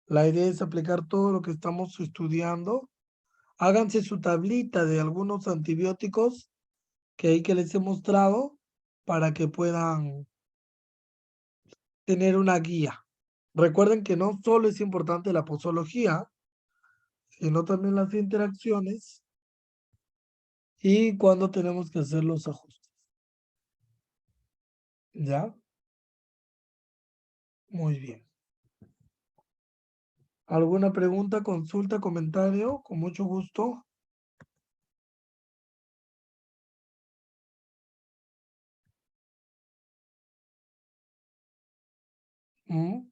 La idea es aplicar todo lo que estamos estudiando. Háganse su tablita de algunos antibióticos que ahí que les he mostrado para que puedan tener una guía. Recuerden que no solo es importante la posología, sino también las interacciones y cuando tenemos que hacer los ajustes. ¿Ya? Muy bien. ¿Alguna pregunta, consulta, comentario? Con mucho gusto. ¿Mm?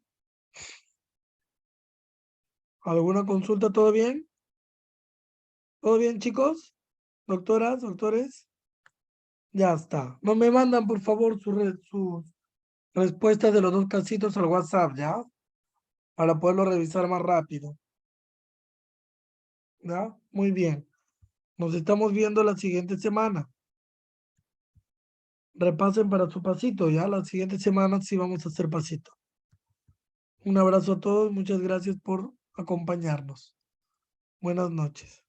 ¿Alguna consulta? ¿Todo bien? ¿Todo bien, chicos? ¿Doctoras, doctores? Ya está. No me mandan, por favor, sus respuestas de los 2 casitos al WhatsApp, ¿ya? Para poderlo revisar más rápido. ¿Ya? Muy bien. Nos estamos viendo la siguiente semana. Repasen para su pasito, ¿ya? La siguiente semana sí vamos a hacer pasito. Un abrazo a todos. Muchas gracias por acompañarnos. Buenas noches.